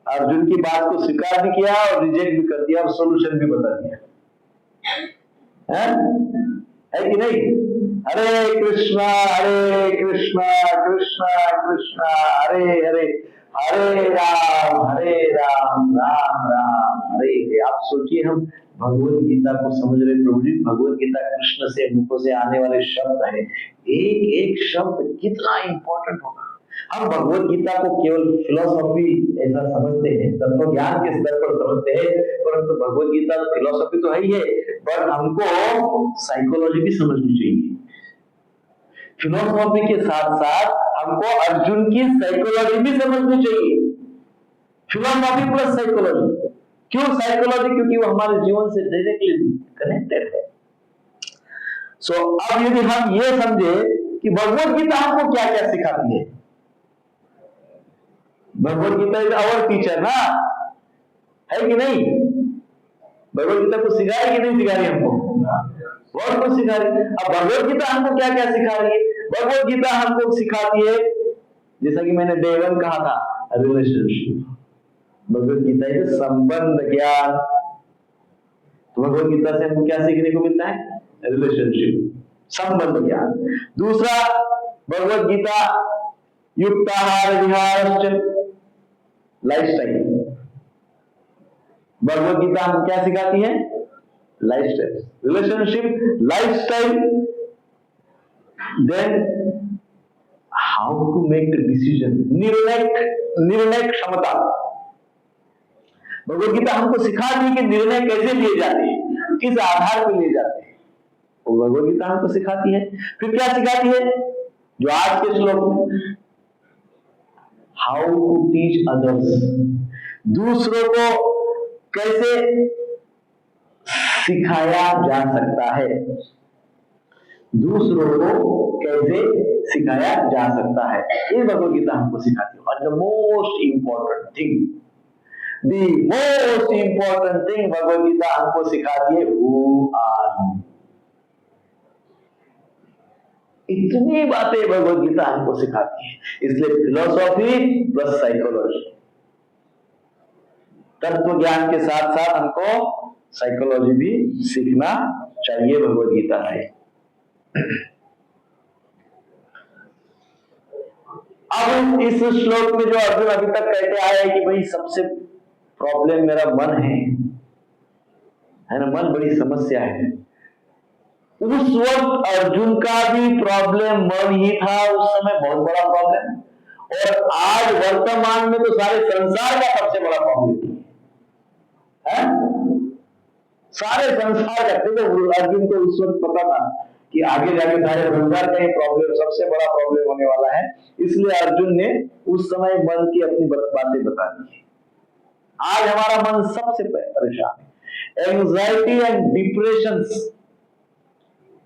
अर्जुन की बात को स्वीकार भी किया और रिजेक्ट भी कर दिया और सोल्यूशन भी बता दिया, है कि नहीं? हरे कृष्णा कृष्णा कृष्णा हरे हरे, हरे राम राम राम हरे हरे। आप सोचिए, हम भगवत गीता को समझ रहे प्रभु जी, भगवत गीता कृष्ण से मुखों से आने वाले शब्द है, एक एक शब्द कितना इंपॉर्टेंट होगा। हम भगवत गीता को केवल फिलोसॉफी ऐसा समझते हैं, तत्व ज्ञान के स्तर पर समझते हैं, परंतु भगवत गीता फिलोसॉफी तो है ही है, पर हमको साइकोलॉजी भी समझनी चाहिए। फिलोसॉफी के साथ साथ हमको अर्जुन की साइकोलॉजी भी समझनी चाहिए। Philosophy plus psychology. क्यों साइकोलॉजी? क्योंकि वो हमारे जीवन से डायरेक्टली कनेक्टेड है। सो अब यदि हम ये समझे कि भगवत गीता हमको क्या क्या सिखाती है, भगवत गीता इज आवर टीचर ना, है कि नहीं? भगवत गीता को सिखा रही कि नहीं सिखा रही हमको? बहुत कुछ सिखा रही है। अब भगवत गीता हमको क्या क्या सिखा रही है? भगवत गीता हमको सिखाती है, जैसा कि मैंने डे 1 कहा था, रिलेशनशिप। भगवत गीता है संबंध ज्ञान। तो भगवत गीता से हमको क्या सीखने को मिलता है? रिलेशनशिप, संबंध ज्ञान। दूसरा, भगवत गीता युक्ताहार विहार लाइफस्टाइल। भगवत गीता हम क्या सिखाती है? Lifestyle, relationship, lifestyle. Then how to make decision, निर्णय क्षमता। भगवत गीता हमको सिखाती है कि निर्णय कैसे लिए जाते हैं, किस आधार पर लिए जाते हैं, वो भगवत गीता हमको सिखाती है। फिर क्या सिखाती है? जो आज के श्लोक में, हाउ टू टीच अदर्स, दूसरों को कैसे सिखाया जा सकता है, दूसरों को कैसे सिखाया जा सकता है, ये भगवत गीता हमको सिखाती है। और the most important thing, Bhagavad Gita हमको सिखाती है, हु आर यू। इतनी बातें भगवत गीता हमको सिखाती है। इसलिए फिलोसॉफी प्लस साइकोलॉजी, तत्व ज्ञान के साथ साथ हमको साइकोलॉजी भी सीखना चाहिए भगवत गीता से। अब इस श्लोक में जो अर्जुन अभी तक कहते आए हैं कि भाई सबसे प्रॉब्लम मेरा मन है ना, मन बड़ी समस्या है। उस वक्त अर्जुन का भी प्रॉब्लम मन ही था, उस समय बहुत बड़ा प्रॉब्लम, और आज वर्तमान में तो सारे संसार का सबसे बड़ा प्रॉब्लम है। सारे संसार का, तो अर्जुन को उस वक्त पता था कि आगे जाके सारे संसार का ये प्रॉब्लम सबसे बड़ा प्रॉब्लम होने वाला है, इसलिए अर्जुन ने उस समय मन की अपनी बातें बता दी। आज हमारा मन सबसे परेशान है, एंजाइटी एंड डिप्रेशन,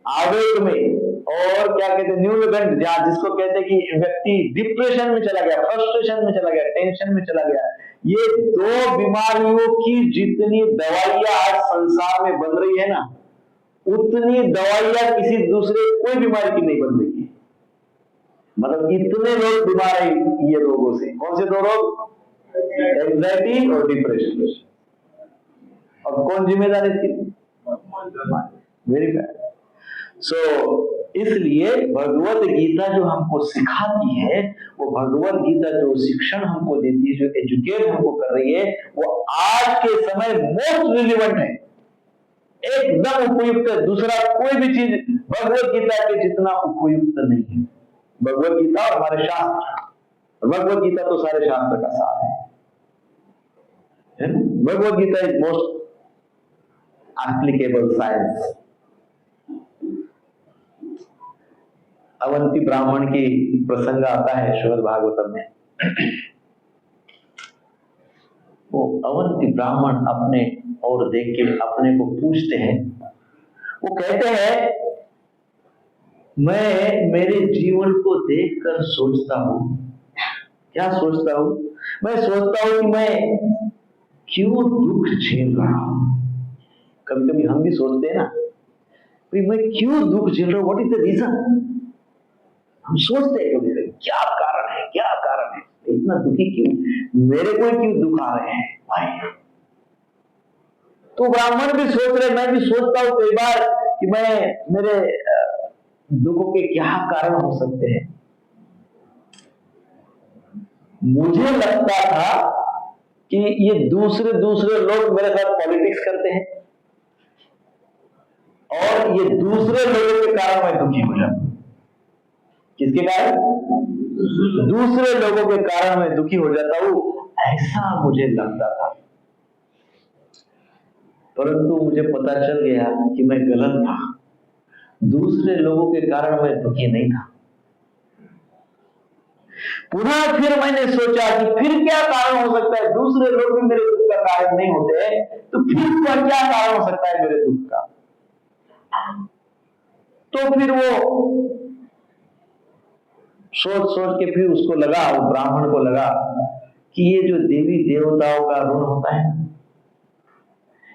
आवेग में, और क्या कहते हैं न्यूनगंड, जहां जिसको कहते हैं कि व्यक्ति डिप्रेशन में चला गया, फ्रस्ट्रेशन में चला गया, टेंशन में चला गया। ये दो बीमारियों की जितनी दवाइयां आज संसार में बन रही है ना, उतनी दवाइयां किसी दूसरे कोई बीमारी की नहीं बन रही है। मतलब इतने लोग बीमार हैं ये रोगों से। कौन से दो रोग? एंजाइटी और डिप्रेशन। और कौन जिम्मेदार है इसकी? Very bad. सो इसलिए भगवत गीता जो हमको सिखाती है, वो भगवत गीता जो शिक्षण हमको देती है, जो एजुकेट हमको कर रही है, वो आज के समय मोस्ट रिलेवेंट है, एकदम उपयुक्त है। दूसरा कोई भी चीज भगवत गीता के जितना उपयुक्त नहीं है। भगवत गीता और हमारे शास्त्र, भगवत गीता तो सारे शास्त्र का सार है ना? Bhagavad Gita is most applicable science. Avanti ब्राह्मण की प्रसंग आता है श्रीमद् भागवतम में। वो अवंती ब्राह्मण अपने और देख के अपने को पूछते हैं, वो कहते हैं, मैं मेरे जीवन को देखकर सोचता हूं, क्या सोचता हूं? मैं सोचता हूं कि मैं क्यों दुख झेल रहा हूं। कभी कभी हम भी सोचते हैं ना, मैं क्यों दुख झेल रहा हूं, व्हाट इज द रीजन? हम सोचते हैं कभी कभी क्या कारण है, क्या कारण है, इतना दुखी क्यों, मेरे को क्यों दुख आ रहे हैं भाई। तो ब्राह्मण भी सोच रहे, मैं भी सोचता हूं कई बार कि मेरे दुखों के क्या कारण हो सकते हैं। मुझे लगता था कि ये दूसरे लोग मेरे साथ पॉलिटिक्स करते हैं और ये दूसरे लोगों के कारण मैं दुखी हो जाता हूं। किसके कारण? दूसरे लोगों के कारण मैं दुखी हो जाता हूं, ऐसा मुझे लगता था। परंतु मुझे पता चल गया कि मैं गलत था। दूसरे लोगों के कारण मैं दुखी नहीं था। पुनः फिर मैंने सोचा कि फिर क्या कारण हो सकता है, दूसरे लोग भी मेरे दुख का कारण नहीं होते, तो फिर क्या कारण हो सकता है मेरे दुख का। तो फिर वो सोच के फिर उसको लगा, वो ब्राह्मण को लगा कि ये जो देवी देवताओं का ऋण होता है,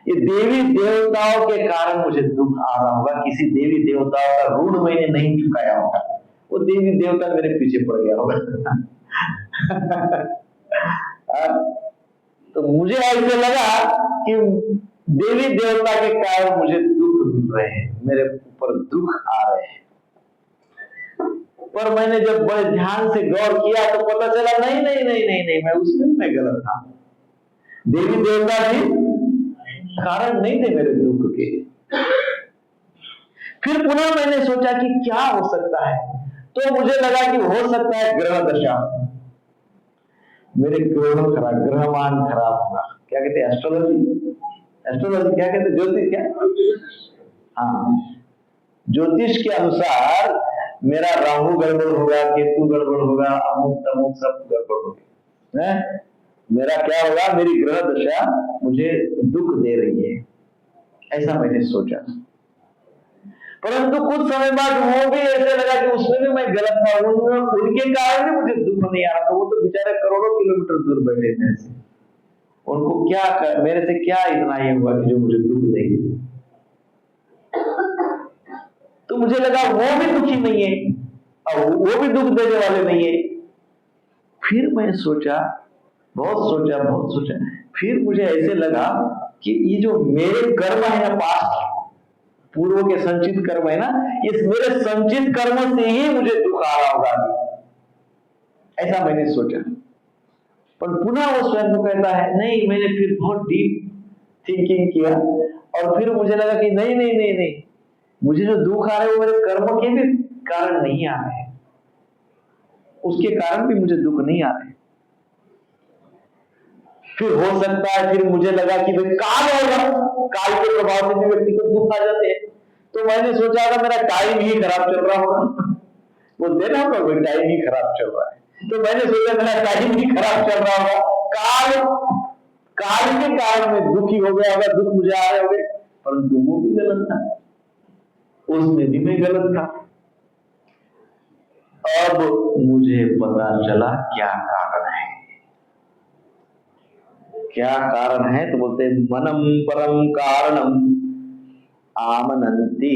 ये देवी देवताओं के कारण मुझे दुख आ रहा होगा। किसी देवी देवताओं का ऋण मैंने नहीं चुकाया होगा, वो देवी देवता मेरे पीछे पड़ गया होगा। तो मुझे ऐसे लगा कि देवी देवता के कारण मुझे दुख मिल रहे हैं, मेरे ऊपर दुख आ रहे हैं। पर मैंने जब बड़े ध्यान से गौर किया तो पता चला नहीं, मैं उसमें मैं गलत था। देवी देवता भी कारण नहीं थे मेरे दुख के। फिर पुनः मैंने सोचा कि क्या हो सकता है, तो मुझे लगा कि हो सकता है ग्रह दशा, मेरे ग्रहों खराब, ग्रहमान खराब होगा। क्या कहते हैं? एस्ट्रोलॉजी क्या कहते हैं? ज्योतिष, क्या? हाँ, ज्योतिष के अनुसार मेरा राहु गड़बड़ होगा, केतु गड़बड़ होगा, अमुक तमुक सब गड़बड़ होगी। मेरा क्या होगा, मेरी ग्रह दशा मुझे दुख दे रही है, ऐसा मैंने सोचा। परंतु कुछ समय बाद वो भी ऐसे लगा कि उसमें भी मैं गलत था, उनके कारण भी मुझे दुख नहीं आ रहा था। वो तो बेचारे करोड़ों किलोमीटर दूर बैठे मेरे से, उनको क्या मेरे से क्या इतना ये हुआ कि जो मुझे दुख देंगे। तो मुझे लगा वो भी दुखी नहीं है और वो भी दुख देने वाले नहीं है। फिर मैं सोचा, बहुत सोचा, फिर मुझे ऐसे लगा कि ये जो मेरे कर्म है ना, पास्ट पूर्व के संचित कर्म है ना, इस मेरे संचित कर्म से ही मुझे दुख आ रहा होगा, ऐसा मैंने सोचा। पर पुनः वो स्वयं को कहता है नहीं, मैंने फिर बहुत डीप थिंकिंग किया और फिर मुझे लगा कि नहीं, मुझे जो दुख आ रहे हैं वो मेरे कर्म के भी कारण नहीं आ रहे, उसके कारण भी मुझे दुख नहीं आ रहे। फिर हो सकता है, फिर मुझे लगा कि भाई काल होगा, काल के प्रभाव से भी व्यक्ति को दुख आ जाते हैं। तो मैंने सोचा था मेरा टाइम ही खराब चल रहा होगा, बोलते ना हम लोग टाइम ही खराब चल रहा है। तो मैंने सोचा मेरा टाइम ही खराब चल रहा होगा, काल के कारण में दुखी हो गया होगा, दुख मुझे आ रहे होंगे। परंतु वो भी गलत था, उसमें भी मैं गलत था। अब मुझे पता चला क्या कारण है। क्या कारण है? तो बोलते मनम परम कारणम आमनंती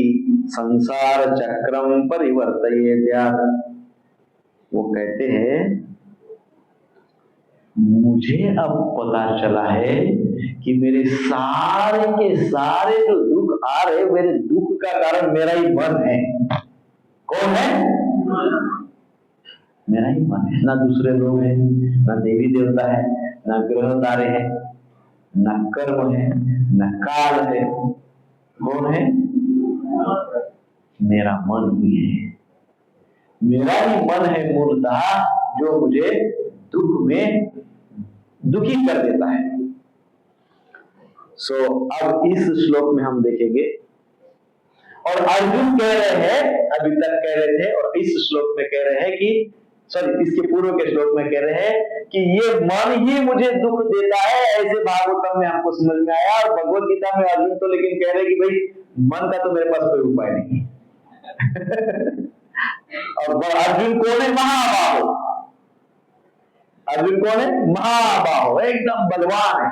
संसार चक्रम परिवर्तयेद्यात्। वो कहते हैं मुझे अब पता चला है कि मेरे सारे के सारे जो दुख आ रहे, मेरे दुख का कारण मेरा ही मन है। कौन है? मेरा ही मन है, ना दूसरे लोग हैं, ना देवी देवता है, ना ग्रह तारे हैं, ना कर्म है, ना काल है। कौन है? मेरा मन ही है। मेरा ही मन है मूलतः जो मुझे दुख में दुखी कर देता है। अब इस श्लोक में हम देखेंगे, और अर्जुन कह रहे हैं, अभी तक कह रहे थे और इस श्लोक में कह रहे हैं कि इसके पूर्व के श्लोक में कह रहे हैं कि ये मन ही मुझे दुख देता है। ऐसे भागवतम में हमको समझ में आया, और भगवत गीता में अर्जुन तो लेकिन कह रहे हैं कि भाई मन का तो मेरे पास कोई उपाय नहीं है। और अर्जुन कौन है? महाबाहो। अर्जुन कौन है? महाबाहो, एकदम बलवान है।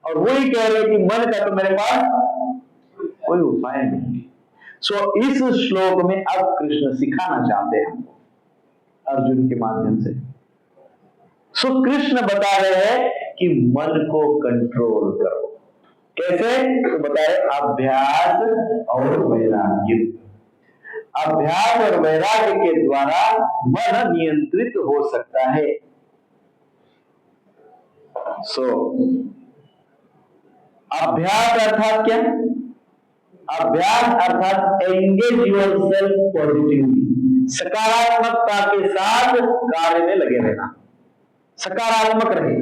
और वही कह रहे हैं कि मन का तो मेरे पास कोई उपाय नहीं। सो इस श्लोक में अब कृष्ण सिखाना चाहते हैं हमको अर्जुन के माध्यम से। सो कृष्ण बता रहे हैं कि मन को कंट्रोल करो। कैसे? तो बता रहे अभ्यास और वैराग्य। अभ्यास और वैराग्य के द्वारा मन नियंत्रित हो सकता है। सो अभ्यास अर्थात क्या? अभ्यास अर्थात एंगेज योरसेल्फ पॉजिटिवली, सकारात्मकता के साथ कार्य में लगे रहना। सकारात्मक रहे,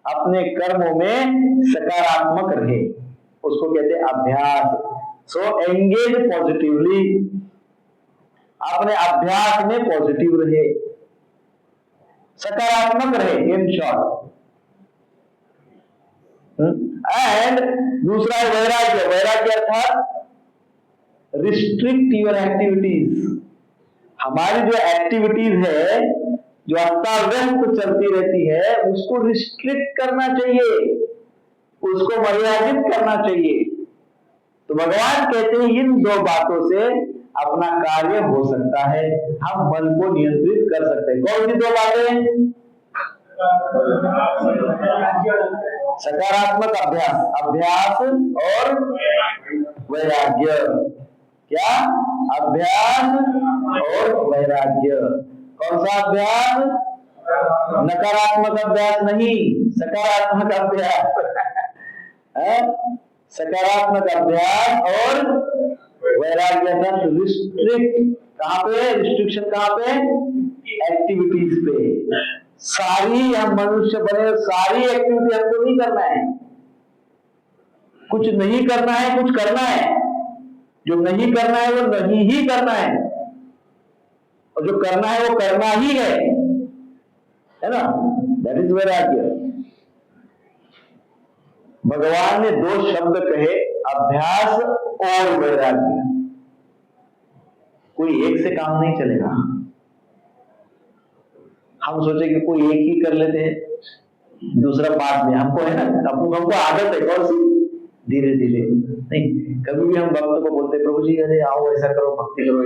अपने कर्मों में सकारात्मक रहे, उसको कहते हैं अभ्यास। सो एंगेज पॉजिटिवली, अपने अभ्यास में पॉजिटिव रहे, सकारात्मक रहे, इन शॉर्ट। एंड दूसरा है वैराग्य। वैराग्य अर्थात रिस्ट्रिक्ट योर एक्टिविटीज। हमारी जो एक्टिविटीज है, जो अस्ताव्यस्त चलती रहती है, उसको रिस्ट्रिक्ट करना चाहिए, उसको मर्यादित करना चाहिए। तो भगवान कहते हैं इन दो बातों से अपना कार्य हो सकता है, हम मन को नियंत्रित कर सकते हैं। कौन सी दो बातें? सकारात्मक अभ्यास, अभ्यास और वैराग्य। क्या? अभ्यास और वैराग्य। कौन सा अभ्यास? नकारात्मक अभ्यास नहीं, सकारात्मक अभ्यास। सकारात्मक अभ्यास और वैराग्य। रिस्ट्रिक्ट कहां पे? रिस्ट्रिक्शन कहां पे? एक्टिविटीज पे। सारी हम मनुष्य बने, सारी एक्टिविटी हमको नहीं करना है, कुछ नहीं करना है, कुछ करना है। जो नहीं करना है वो नहीं ही करना है, और जो करना है वो करना ही है ना? दैट इज वैराग्य। भगवान ने दो शब्द कहे, अभ्यास और वैराग्य। कोई एक से काम नहीं चलेगा। हम सोचे कि कोई एक ही कर लेते हैं, दूसरा बाद में। हमको है ना, हमको आदत है कौन सी? धीरे धीरे नहीं। कभी भी हम भक्त को बोलते प्रभु जी अरे आओ ऐसा करो, भक्ति करो।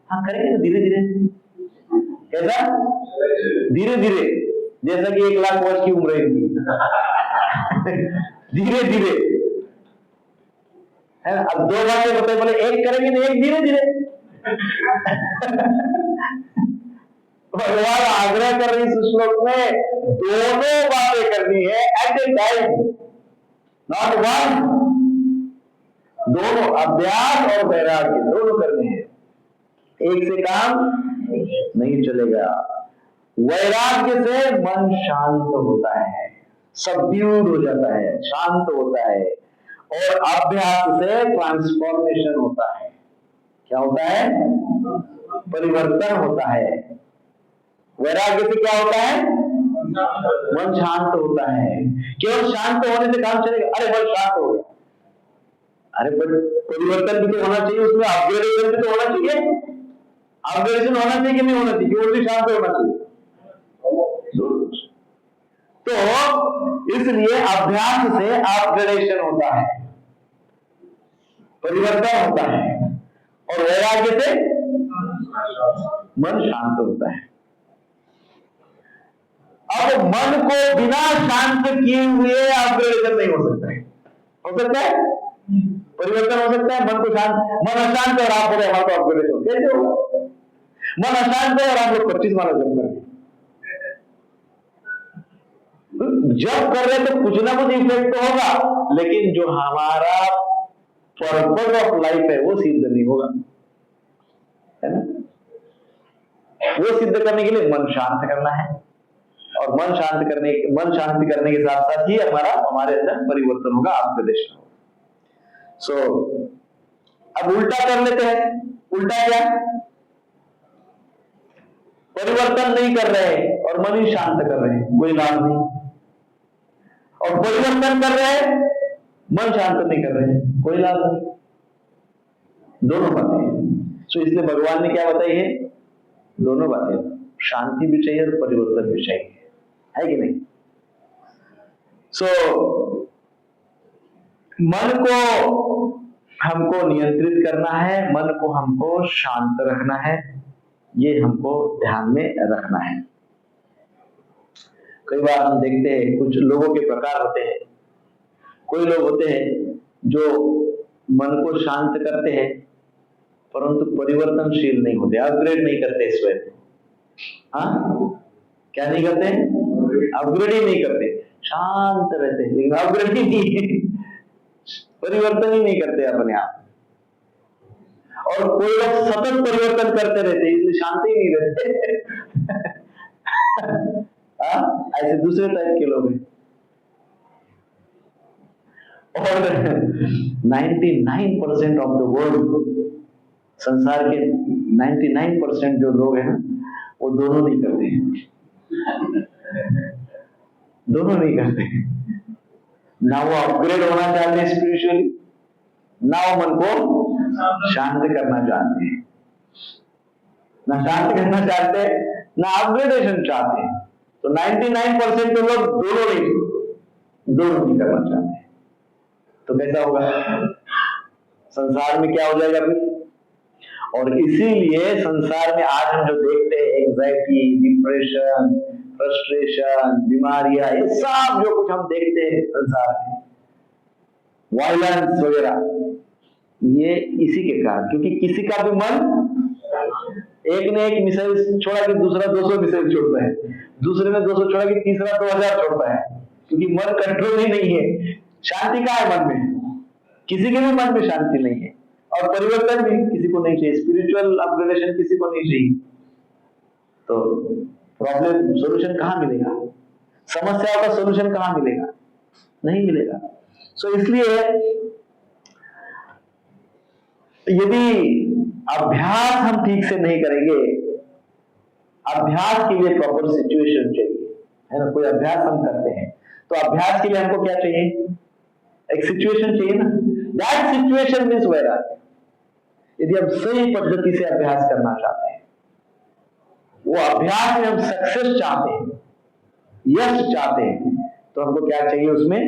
हाँ करेंगे ना धीरे धीरे। कैसा? धीरे धीरे, जैसा कि 1 लाख वर्ष की उम्र है इनकी। धीरे धीरे है ना। अब दो बातें होते बोले एक करेंगे ना, एक धीरे धीरे। भगवान आग्रह कर रही इस श्लोक में दोनों बातें करनी है at a time, not one. दोनों, अभ्यास और वैराग्य दोनों करने हैं, एक से काम नहीं चलेगा। वैराग्य से मन शांत होता है, सबड्यूड हो जाता है, शांत होता है। और अभ्यास से ट्रांसफॉर्मेशन होता है। क्या होता है? परिवर्तन होता है। वैराग्य से क्या होता है? मन शांत होता है। केवल शांत होने से काम चलेगा? अरे मन शांत हो गया, अरे परिवर्तन भी तो होना चाहिए, उसमें अपग्रेडेशन भी तो होना चाहिए। अपग्रेडेशन होना चाहिए कि नहीं होना चाहिए? केवल भी शांत होना चाहिए। तो इसलिए अभ्यास से अपग्रेडेशन होता है, परिवर्तन होता है, और वैराग्य से मन शांत होता है। अब मन को बिना शांत किए हुए अपग्रेडेशन नहीं हो सकता है। हो सकता है? परिवर्तन हो सकता है? मन को शांत, मन अशांत है और आप बोले हमारा तो अपग्रेडेशन कैसे होगा? मन अशांत है और आप लोग 25 माला जप कर रहे हैं। जब कर रहे तो कुछ ना कुछ इफेक्ट तो होगा, लेकिन जो हमारा पर्पज ऑफ लाइफ है वो सिद्ध नहीं होगा, है ना? वो सिद्ध करने के लिए मन शांत करना है, और मन शांति करने के साथ साथ ही हमारे अंदर परिवर्तन होगा, अपग्रेडेशन होगा। सो अब उल्टा कर लेते हैं। उल्टा क्या? परिवर्तन नहीं कर रहे हैं और मन ही शांत कर रहे हैं, कोई लाभ नहीं। और परिवर्तन कर रहे हैं, मन शांत नहीं कर रहे हैं, कोई लाभ नहीं। दोनों बातें। सो इसलिए भगवान ने क्या बताई है? दोनों बातें, शांति भी चाहिए और परिवर्तन भी चाहिए, है कि नहीं? सो मन को हमको नियंत्रित करना है, मन को हमको शांत रखना है, ये हमको ध्यान में रखना है। कई बार हम देखते हैं कुछ लोगों के प्रकार होते हैं। कोई लोग होते हैं जो मन को शांत करते हैं परंतु परिवर्तनशील नहीं होते, अपग्रेड नहीं करते स्वयं। हाँ, क्या नहीं करते? अपग्रेड ही नहीं करते, शांत रहते हैं लेकिन अपग्रेड ही नहीं, परिवर्तन ही नहीं करते अपने आप। और कोई लोग सतत परिवर्तन करते रहते इसलिए शांति ही नहीं रहते। ऐसे दूसरे टाइप के लोग हैं। और 99% ऑफ द वर्ल्ड, संसार के 99% जो लोग हैं ना, वो दोनों नहीं करते हैं। दोनों नहीं करते, ना वो अपग्रेड होना चाहते हैं स्पिरिचुअली, ना वो मन को शांत करना चाहते हैं, ना शांत करना चाहते हैं, ना अपग्रेडेशन चाहते हैं। तो 99% तो लोग दोनों नहीं करना चाहते। तो कैसा होगा? संसार में क्या हो जाएगा फिर? और इसीलिए संसार में आज हम जो देखते हैं एंजाइटी, डिप्रेशन, फ्रस्ट्रेशन, बीमारियां, ये सब जो कुछ हम देखते हैं संसार में, वायलेंस वगैरह, ये इसी के कारण, क्योंकि किसी का भी मन एक ने एक मिसाइल छोड़ा कि दूसरा 200 मिसाइल छोड़ता है, दूसरे ने 200 छोड़ा कि तीसरा 2000 छोड़ता है, क्योंकि मन कंट्रोल ही नहीं है। शांति कहाँ है मन में? किसी के भी मन में शांति नहीं है, और परिवर्तन भी किसी को नहीं चाहिए, स्पिरिचुअल अपग्रेडेशन किसी को नहीं चाहिए। तो प्रॉब्लम सॉल्यूशन कहाँ मिलेगा? समस्याओं का सॉल्यूशन कहाँ मिलेगा? नहीं मिलेगा। सो इसलिए यदि अभ्यास हम ठीक से नहीं करेंगे, अभ्यास के लिए प्रॉपर सिचुएशन चाहिए, है ना। कोई अभ्यास हम करते हैं तो अभ्यास के लिए हमको क्या चाहिए? एक सिचुएशन चाहिए ना। दैट सिचुएशन मीन्स वैराग्य। यदि हम सही पद्धति से अभ्यास करना चाहते हैं, वो अभ्यास में हम सक्सेस चाहते हैं, यश चाहते हैं, तो हमको क्या चाहिए? उसमें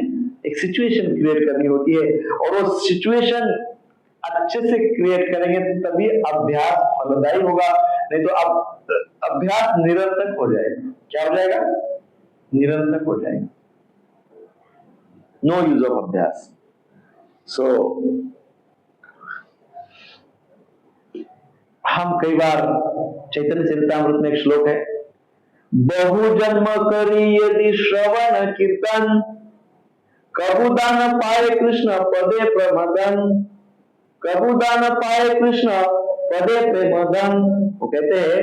एक सिचुएशन क्रिएट करनी होती है, और वो सिचुएशन अच्छे से क्रिएट करेंगे तभी अभ्यास फलदायी होगा, नहीं तो अब अभ्यास निरर्थक हो जाएगा। क्या हो जाएगा? निरर्थक हो जाएगा। नो यूज ऑफ अभ्यास। सो हम कई बार, चैतन्य चरितामृत में एक श्लोक है, बहु जन्म करी यदि श्रवण कीर्तन, कबू दान पाए कृष्ण पदे प्रमदन, कबू दान पाए कृष्ण पदे प्रेमदन। वो कहते हैं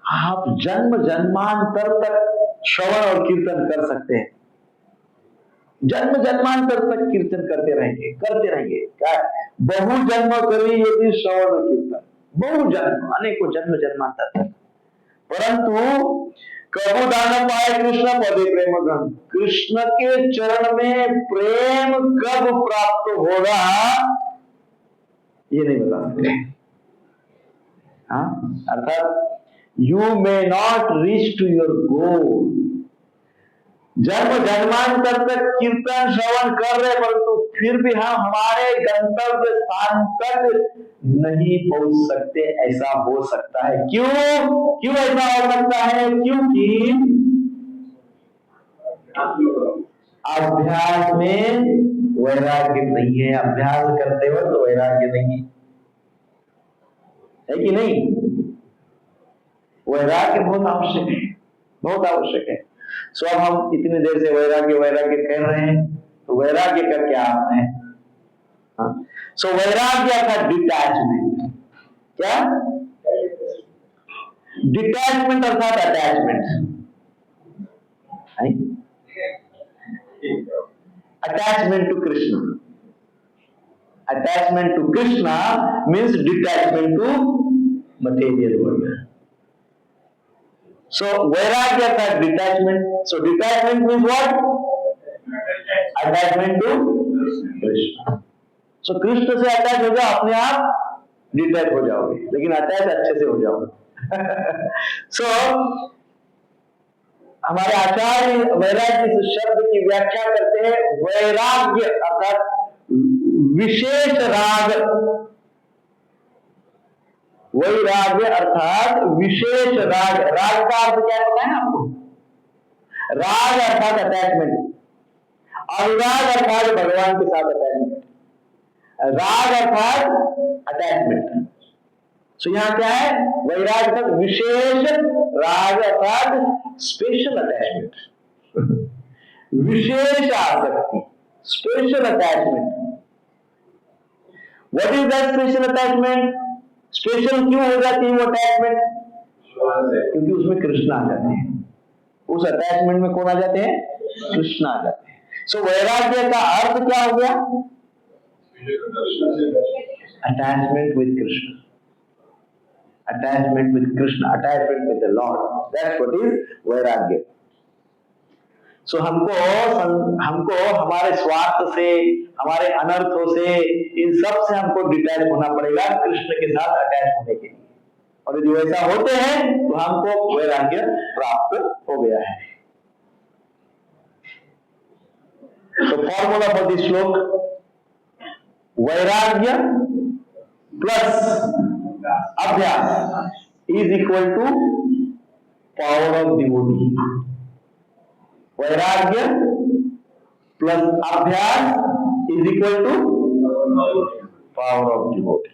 आप जन्म जन्मांतर तक श्रवण और कीर्तन कर सकते हैं, जन्म जन्मांतर तक कीर्तन करते रहेंगे। क्या? बहु जन्म करी यदि श्रवण कीर्तन, बहु जन्म, अनेकों जन्म जन्मांतर तक, परंतु कबू दान पाए कृष्ण पदे प्रेमधन, कृष्ण के चरण में प्रेम कब प्राप्त होगा ये नहीं बता सकते। अर्थात you may not reach to your goal. जन्म जन्मांतर तक कीर्तन श्रवण कर रहे, परंतु फिर भी हम हमारे गंतव्य स्थान तक नहीं पहुंच सकते। ऐसा हो सकता है। क्यों ऐसा हो सकता है? क्योंकि अभ्यास में वैराग्य नहीं है। अभ्यास करते वक्त तो वैराग्य नहीं है कि नहीं? वैराग्य बहुत आवश्यक है, बहुत आवश्यक है। सो अब हम इतनी देर से वैराग्य कह रहे हैं, तो वैराग्य का क्या अर्थ है? सो वैराग्य का डिटैचमेंट। क्या? डिटैचमेंट अर्थात attachment. Attachment to Krishna. Attachment to Krishna means detachment to material world. So vairagya ka detachment. So detachment means what? Attachment to Krishna. So Krishna से अटैच हो जाओ, अपने आप डिटैच हो जाओगे, लेकिन अटैच अच्छे से हो जाओगे। So हमारे आचार्य वैराग्य इस शब्द की व्याख्या करते हैं, वैराग्य अर्थात विशेष राग, वैराग्य अर्थात विशेष राग। राग का अर्थ क्या पता है ना आपको? राग अर्थात अटैचमेंट, अनुराग अर्थात भगवान के साथ अटैचमेंट, राग अर्थात अटैचमेंट। तो यहां क्या है? वैराग्य अर्थात विशेष, राग अर्थात स्पेशल अटैचमेंट, विशेष आसक्ति, special attachment. What is that special attachment? Special क्यों हो जाती है वो अटैचमेंट? क्योंकि उसमें कृष्ण आ जाते हैं। उस अटैचमेंट में कौन आ जाते हैं? कृष्ण आ जाते हैं। सो वैराग्य का अर्थ क्या हो गया? Attachment with Krishna, attachment with Krishna, attachment with the Lord. That's what is वैराग्य। सो हमको हमारे स्वार्थ से, हमारे अनर्थों से, इन सब से हमको डिटैच होना पड़ेगा कृष्ण के साथ अटैच होने के लिए। और यदि वैसा होते हैं तो हमको वैराग्य प्राप्त हो गया है। तो फॉर्मूला फॉर दिस श्लोक, वैराग्य प्लस अभ्यास is equal to power of devotee. वैराग्य प्लस अभ्यास is equal to power of devotee.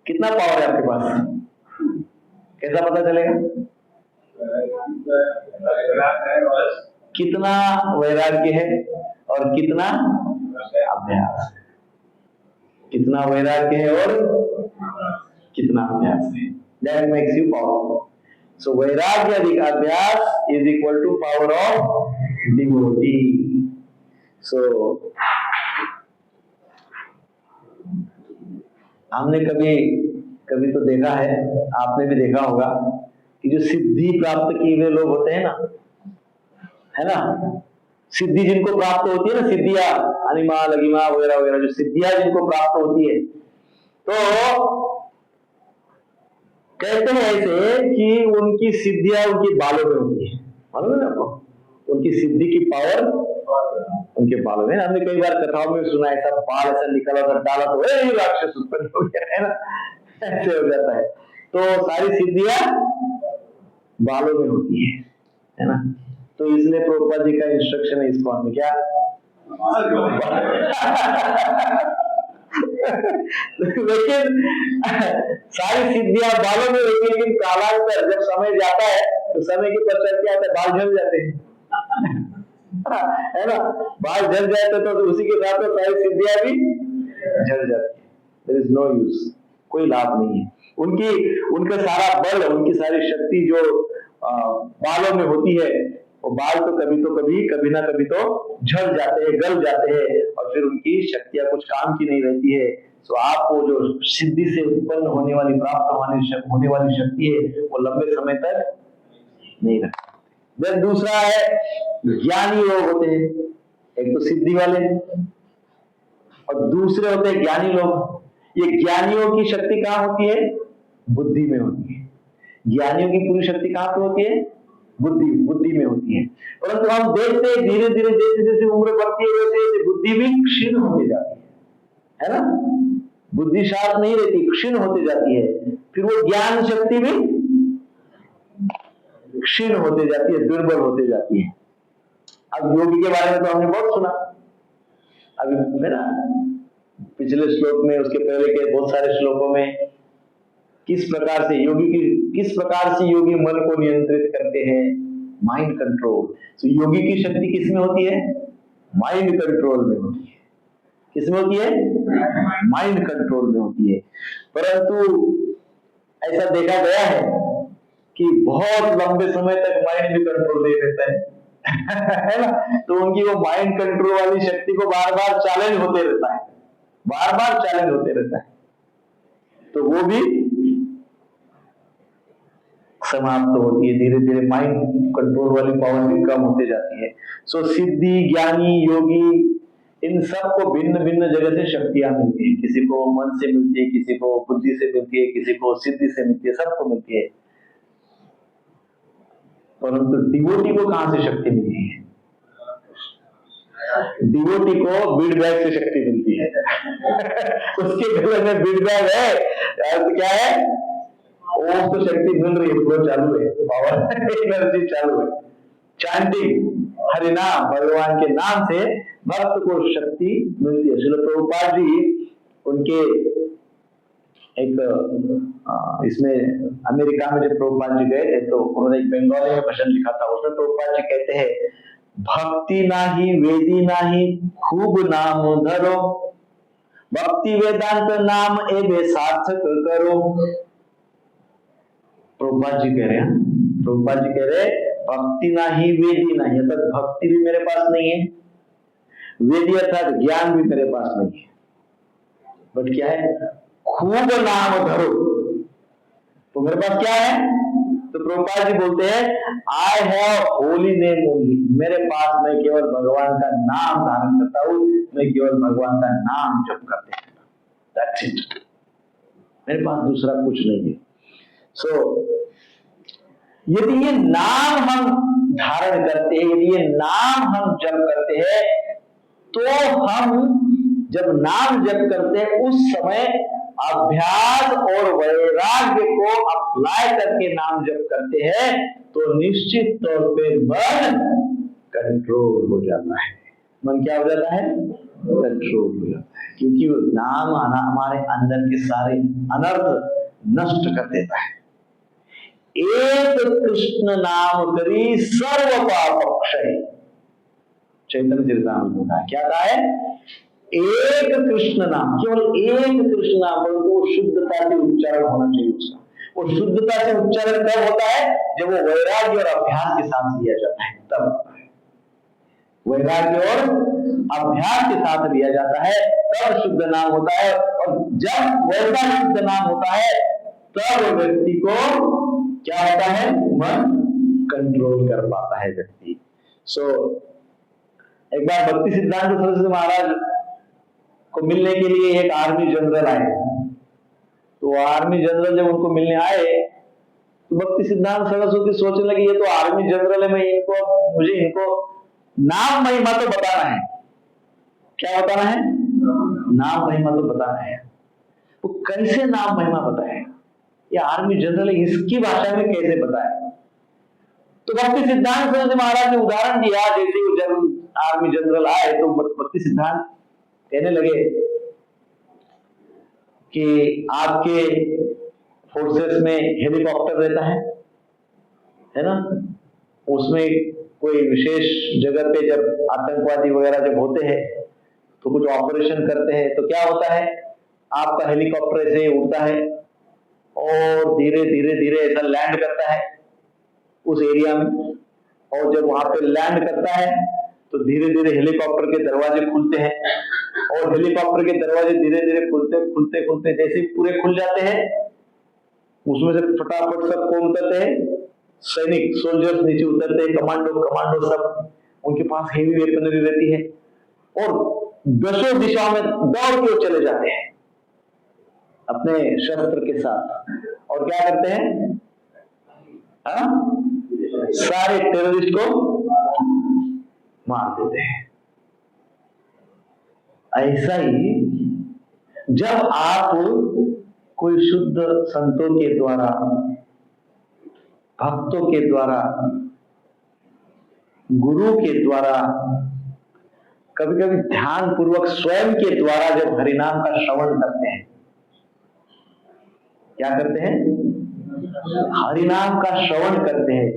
कितना पावर है आपके पास? कैसा पता चलेगा? कितना वैराग्य है और कितना अभ्यास है? कितना वैराग्य है और कितना अभ्यास है? That makes you powerful. So वैराग्य अधिक अभ्यास is equal to power of devotee. So हमने कभी तो देखा है, आपने भी देखा होगा कि जो सिद्धि प्राप्त किए हुए लोग होते हैं ना, है ना, सिद्धि जिनको प्राप्त होती है ना, सिद्धियां, अनिमा लगिमा वगैरह वगैरह, जो सिद्धियां जिनको प्राप्त होती है, तो कहते हैं ऐसे कि उनकी सिद्धियां उनकी बालों में होती है। मालूम है ना आपको? उनकी सिद्धि की पावर उनके बालों में। हमने कई बार कथाओं में सुना, ऐसा बाल ऐसा निकला और डाला तो राक्षस उत्पन्न हो गया, है ना, ऐसे हो जाता है। तो सारी सिद्धियां बालों में होती है ना। तो इसलिए प्रभुपाद जी का इंस्ट्रक्शन है इसको में क्या लेकिन सारी सिद्धियां बालों में होती है, लेकिन कालांतर जब समय जाता है तो समय के पश्चात क्या होता है? बाल झड़ जाते हैं, है ना। बाल झड़ जाते तो उसी के साथ तो सारी सिद्धियां भी झड़ जाती है। देयर इज नो यूज, कोई लाभ नहीं है। उनका सारा बल, उनकी सारी शक्ति जो बालों में होती है, वो बाल तो कभी ना कभी तो झड़ जाते हैं, गल जाते हैं, और फिर उनकी शक्तियां कुछ काम की नहीं रहती है। तो आपको जो सिद्धि से उत्पन्न होने वाली, प्राप्त होने वाली शक्ति है, वो लंबे समय तक नहीं रहती। देन दूसरा है ज्ञानी लोग होते हैं, एक तो सिद्धि वाले और दूसरे होते हैं ज्ञानी लोग। ये ज्ञानियों की शक्ति कहाँ होती है? बुद्धि में होती है। ज्ञानियों की पूरी शक्ति कहाँ पे होती है? बुद्धि में होती है। परंतु हम देखते हैं धीरे धीरे जैसे जैसे उम्र बढ़ती है वैसे बुद्धि भी क्षीण होती जाती है ना। बुद्धि शार्प नहीं रहती, क्षीण होती जाती है। फिर वो ज्ञान शक्ति भी क्षीण होते जाती है, दुर्बल होते जाती है। अब योगी के बारे में तो हमने बहुत सुना, अभी है ना, पिछले श्लोक में, उसके पहले के बहुत सारे श्लोकों में किस प्रकार से योगी मन को नियंत्रित करते हैं, माइंड कंट्रोल। तो योगी की शक्ति किसमें होती है? माइंड कंट्रोल में होती है। किसमें होती है? माइंड कंट्रोल में होती है। परंतु ऐसा देखा गया है कि बहुत लंबे समय तक माइंड भी कंट्रोल नहीं रहता है है ना। तो उनकी वो माइंड कंट्रोल वाली शक्ति को बार बार चैलेंज होते रहता है, बार बार चैलेंज होते रहता है, तो वो भी समाप्त होती है। धीरे धीरे माइंड कंट्रोल वाली पावर भी कम होते जाती है। सो सिद्धि, ज्ञानी, योगी, इन सबको भिन्न भिन्न जगह से शक्तियां मिलती है। किसी को मन से मिलती है, किसी को बुद्धि से मिलती है, किसी को सिद्धि से मिलती है, सबको मिलती है। परंतु डिवोटी को कहां से शक्ति मिलती है? डिवोटी को बीड बैग से शक्ति मिलती है। उसके गले में बीड बैग है, अर्थ क्या है? ओम तो शक्ति मिल रही है, फ्लो चालू है, पावर एनर्जी चालू है। चैंटिंग हरिनाम, भगवान के नाम से भक्त को शक्ति मिलती है। श्रील प्रभुपाद जी उनके एक इसमें अमेरिका में जब प्रभुपाद जी गए थे तो उन्होंने एक बंगाली में भजन लिखा था। उसमें प्रभुपाद जी कहते हैं, भक्ति नाही वेदी नाही खूब नाम धरो, भक्ति वेदांत नाम एवं सार्थक करो। प्रभुपाद जी कह रहे हैं, प्रभुपाद जी कह रहे भक्ति नाही वेदी नाही, अर्थात भक्ति भी मेरे पास नहीं है, वेदी अर्थात ज्ञान भी मेरे पास नहीं है, बट क्या है? खूब नाम धरो। तो मेरे पास क्या है? तो प्रभुपाद जी बोलते हैं, I have holy name only, मेरे पास मैं केवल भगवान का नाम धारण करता हूं, मैं केवल भगवान का नाम जप करते हैं, दैट्स इट, मेरे पास दूसरा कुछ नहीं है। सो यदि ये नाम हम धारण करते हैं, यदि ये नाम हम जप करते हैं, तो हम जब नाम जप करते हैं उस समय अभ्यास और वैराग्य को अप्लाई करके नाम जप करते हैं, तो निश्चित तौर पे मन कंट्रोल हो जाता है। मन क्या हो जाता है? कंट्रोल हो जाता है, क्योंकि नाम हमारे अंदर के सारे अनर्थ नष्ट कर देता है। एक कृष्ण नाम करी सर्व पाप क्षय, चैतन्य चरितामृत में कहा, क्या कहा है? एक कृष्ण नाम, केवल एक कृष्ण नाम, परंतु वो शुद्धता से उच्चारण होना चाहिए उसका। वो शुद्धता से उच्चारण कब होता है? जब वो वैराग्य और अभ्यास के साथ लिया जाता है, तब वैराग्य और अभ्यास के साथ लिया जाता है, तब शुद्ध नाम होता है। और जब वैसा शुद्ध नाम होता है तब व्यक्ति को क्या होता है? मन कंट्रोल कर पाता है व्यक्ति। एक बार भक्ति सिद्धांत सरस्वती महाराज को मिलने के लिए एक आर्मी जनरल आए। तो आर्मी जनरल जब उनको मिलने आए तो भक्ति सिद्धांत सरस्वती सोचने लगे, ये तो आर्मी जनरल है, मुझे इनको नाम महिमा तो बताना है। क्या बताना है? नाम महिमा तो बताना है। वो कैसे नाम महिमा बताए? ये आर्मी जनरल है, इसकी भाषा में कैसे बताए? तो भक्ति सिद्धांत सरस्वती महाराज ने उदाहरण दिया। जैसे जब आर्मी जनरल आए तो भक्ति सिद्धांत कहने लगे कि आपके फोर्सेस में हेलीकॉप्टर रहता है ना? उसमें कोई विशेष जगह पे जब आतंकवादी वगैरह जब होते हैं तो कुछ ऑपरेशन करते हैं, तो क्या होता है? आपका हेलीकॉप्टर ऐसे उड़ता है और धीरे धीरे धीरे ऐसा लैंड करता है उस एरिया में। और जब वहां पे लैंड करता है तो धीरे धीरे हेलीकॉप्टर के दरवाजे खुलते हैं, और हेलीकॉप्टर के दरवाजे धीरे धीरे खुलते खुलते खुलते जैसे पूरे खुल जाते हैं, उसमें से फटाफट सब कौन उतरते हैं? सैनिक, सोल्जर्स नीचे उतरते हैं, कमांडो सब, उनके पास हेवी वेपनरी रहती है और दसों दिशाओं में दौड़ के चले जाते हैं अपने शस्त्र के साथ। और क्या करते हैं? सारे टेररिस्ट को मार देते हैं। ऐसा ही जब आप कोई शुद्ध संतों के द्वारा, भक्तों के द्वारा, गुरु के द्वारा, कभी कभी ध्यान पूर्वक स्वयं के द्वारा जब हरिनाम का श्रवण करते हैं, क्या करते हैं? हरिनाम का श्रवण करते हैं,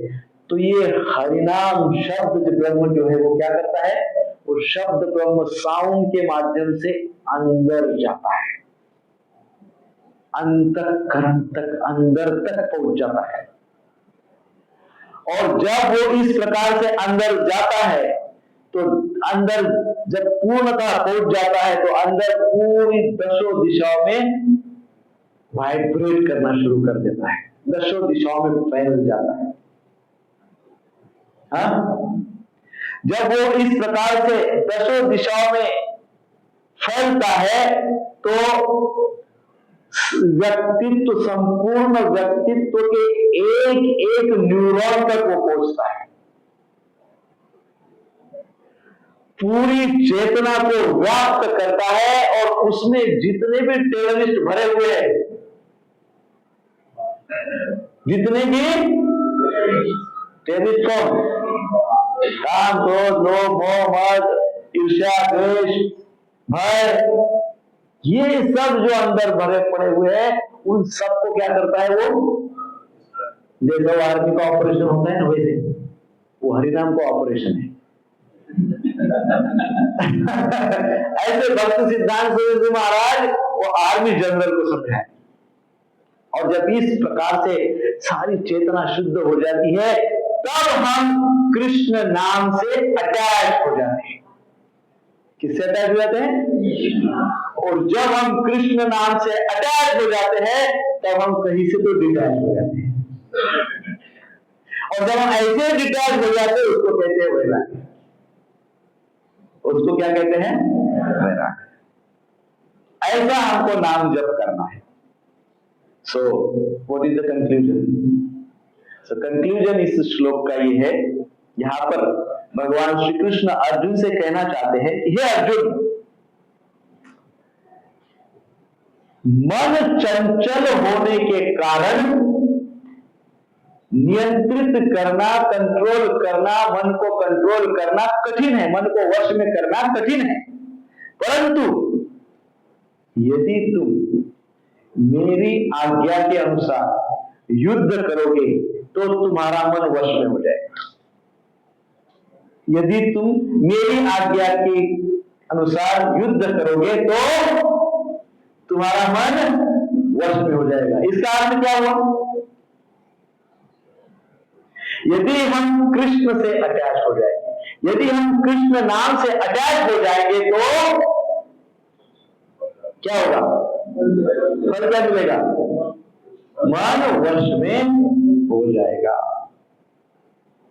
तो ये हरिनाम शब्द ब्रह्म जो है वो क्या करता है? वो शब्द ब्रह्म साउंड के माध्यम से अंदर जाता है, अंतःकरण तक, अंदर तक पहुंच जाता है। और जब वो इस प्रकार से अंदर जाता है तो अंदर जब पूर्णतः पहुंच जाता है तो अंदर पूरी दसों दिशाओं में वाइब्रेट करना शुरू कर देता है, दसों दिशाओं में फैल जाता है। जब वो इस प्रकार से दसों दिशाओं में फैलता है तो व्यक्तित्व, संपूर्ण व्यक्तित्व के एक एक न्यूरॉन तक वो पहुंचता है। पूरी चेतना को व्याप्त करता है और उसमें जितने भी टेररिस्ट भरे हुए हैं, जितने भी टेररिस्ट कौन, काम, क्रोध, लोभ, मोह, मद, ईर्ष्या, द्वेष, भय, ये सब जो अंदर भरे पड़े हुए हैं, उन सबको क्या करता है वो, जैसे आर्मी का ऑपरेशन होता है ना, वैसे वो हरिनाम का ऑपरेशन है। ऐसे भक्त सिद्धांत सरस्वती महाराज वो आर्मी जनरल को समझाए, और जब इस प्रकार से सारी चेतना शुद्ध हो जाती है, तब हम कृष्ण नाम से अटैच हो जाते हैं। किससे अटैच हो जाते हैं? और जब हम कृष्ण नाम से अटैच हो जाते हैं, तब हम कहीं से तो डिटैच हो जाते हैं, और जब हम ऐसे डिटैच हो जाते हैं, उसको कहते हैं वैराग्य। उसको क्या कहते हैं? वैराग्य। ऐसा हमको नाम जप करना है। So what is the conclusion? So conclusion इस श्लोक का ये है, यहां पर भगवान श्री कृष्ण अर्जुन से कहना चाहते हैं कि हे अर्जुन, मन चंचल होने के कारण नियंत्रित करना, कंट्रोल करना, मन को कंट्रोल करना कठिन है, मन को वश में करना कठिन है। परंतु यदि तुम मेरी आज्ञा के अनुसार युद्ध करोगे तो तुम्हारा मन वश में हो जाएगा। यदि तुम मेरी आज्ञा के अनुसार युद्ध करोगे तो तुम्हारा मन वश में हो जाएगा। इसका अर्थ क्या हुआ? यदि हम कृष्ण से अटैच हो जाएंगे, यदि हम कृष्ण नाम से अटैच हो जाएंगे, तो क्या होगा? फल क्या मिलेगा? मन वश में हो जाएगा।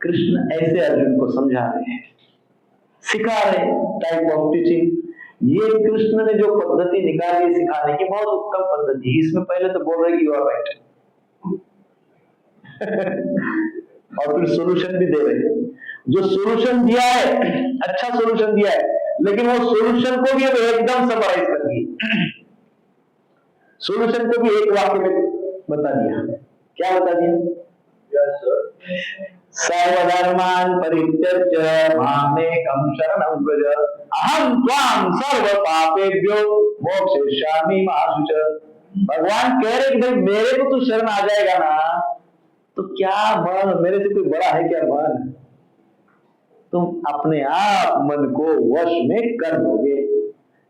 कृष्ण ऐसे अर्जुन को समझा रहे हैं, सिखा रहे हैं, टाइप ऑफ टीचिंग। ये कृष्ण ने जो पद्धति निकाली सिखाने की, बहुत उत्तम पद्धति। इसमें पहले तो बोल रहे कि यू आर राइट, और फिर सोल्यूशन भी दे रहे हैं। जो सोल्यूशन दिया है, अच्छा सोल्यूशन दिया है, लेकिन वो सोल्यूशन को भी एकदम समराइज कर दिया। सोल्यूशन को भी एक वाक्य में बता दिया। क्या बता दिया? सर्वधर्मान् परित्यज्य मामेकं शरणं व्रज अहं त्वां सर्व पापेभ्यो मोक्षयिष्यामि मा शुच। भगवान कह रहे कि भाई मेरे को तू शरण आ जाएगा ना, तो क्या मन, मेरे से कोई बड़ा है क्या मन? तुम अपने आप मन को वश में कर लोगे।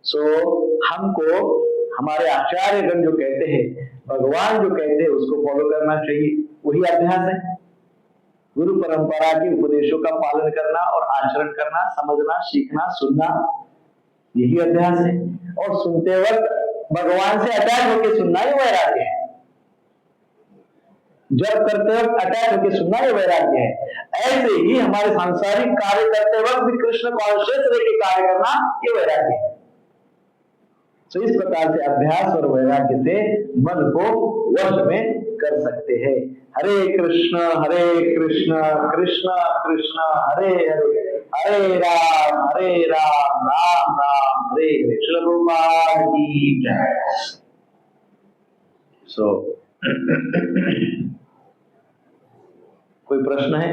सो हमको हमारे आचार्यगण जो कहते हैं, भगवान जो कहते हैं, उसको फॉलो करना चाहिए। वही अभ्यास है, गुरु परंपरा के उपदेशों का पालन करना और आचरण करना, समझना, सीखना, सुनना, यही अभ्यास है। और सुनते वक्त भगवान से अटैच होकर सुनना ही वैराग्य है। जब करते वक्त अटैच होकर सुनना ही वैराग्य है। ऐसे ही हमारे सांसारिक कार्य करते वक्त भी कृष्ण कॉन्शियस रह के कार्य करना, ये वैराग्य है। तो इस प्रकार से अभ्यास और वैराग्य से मन को वश में कर सकते हैं। हरे कृष्ण कृष्ण कृष्ण हरे हरे, हरे राम राम राम हरे हरे। श्रील प्रभुपाद की जय। सो कोई प्रश्न है?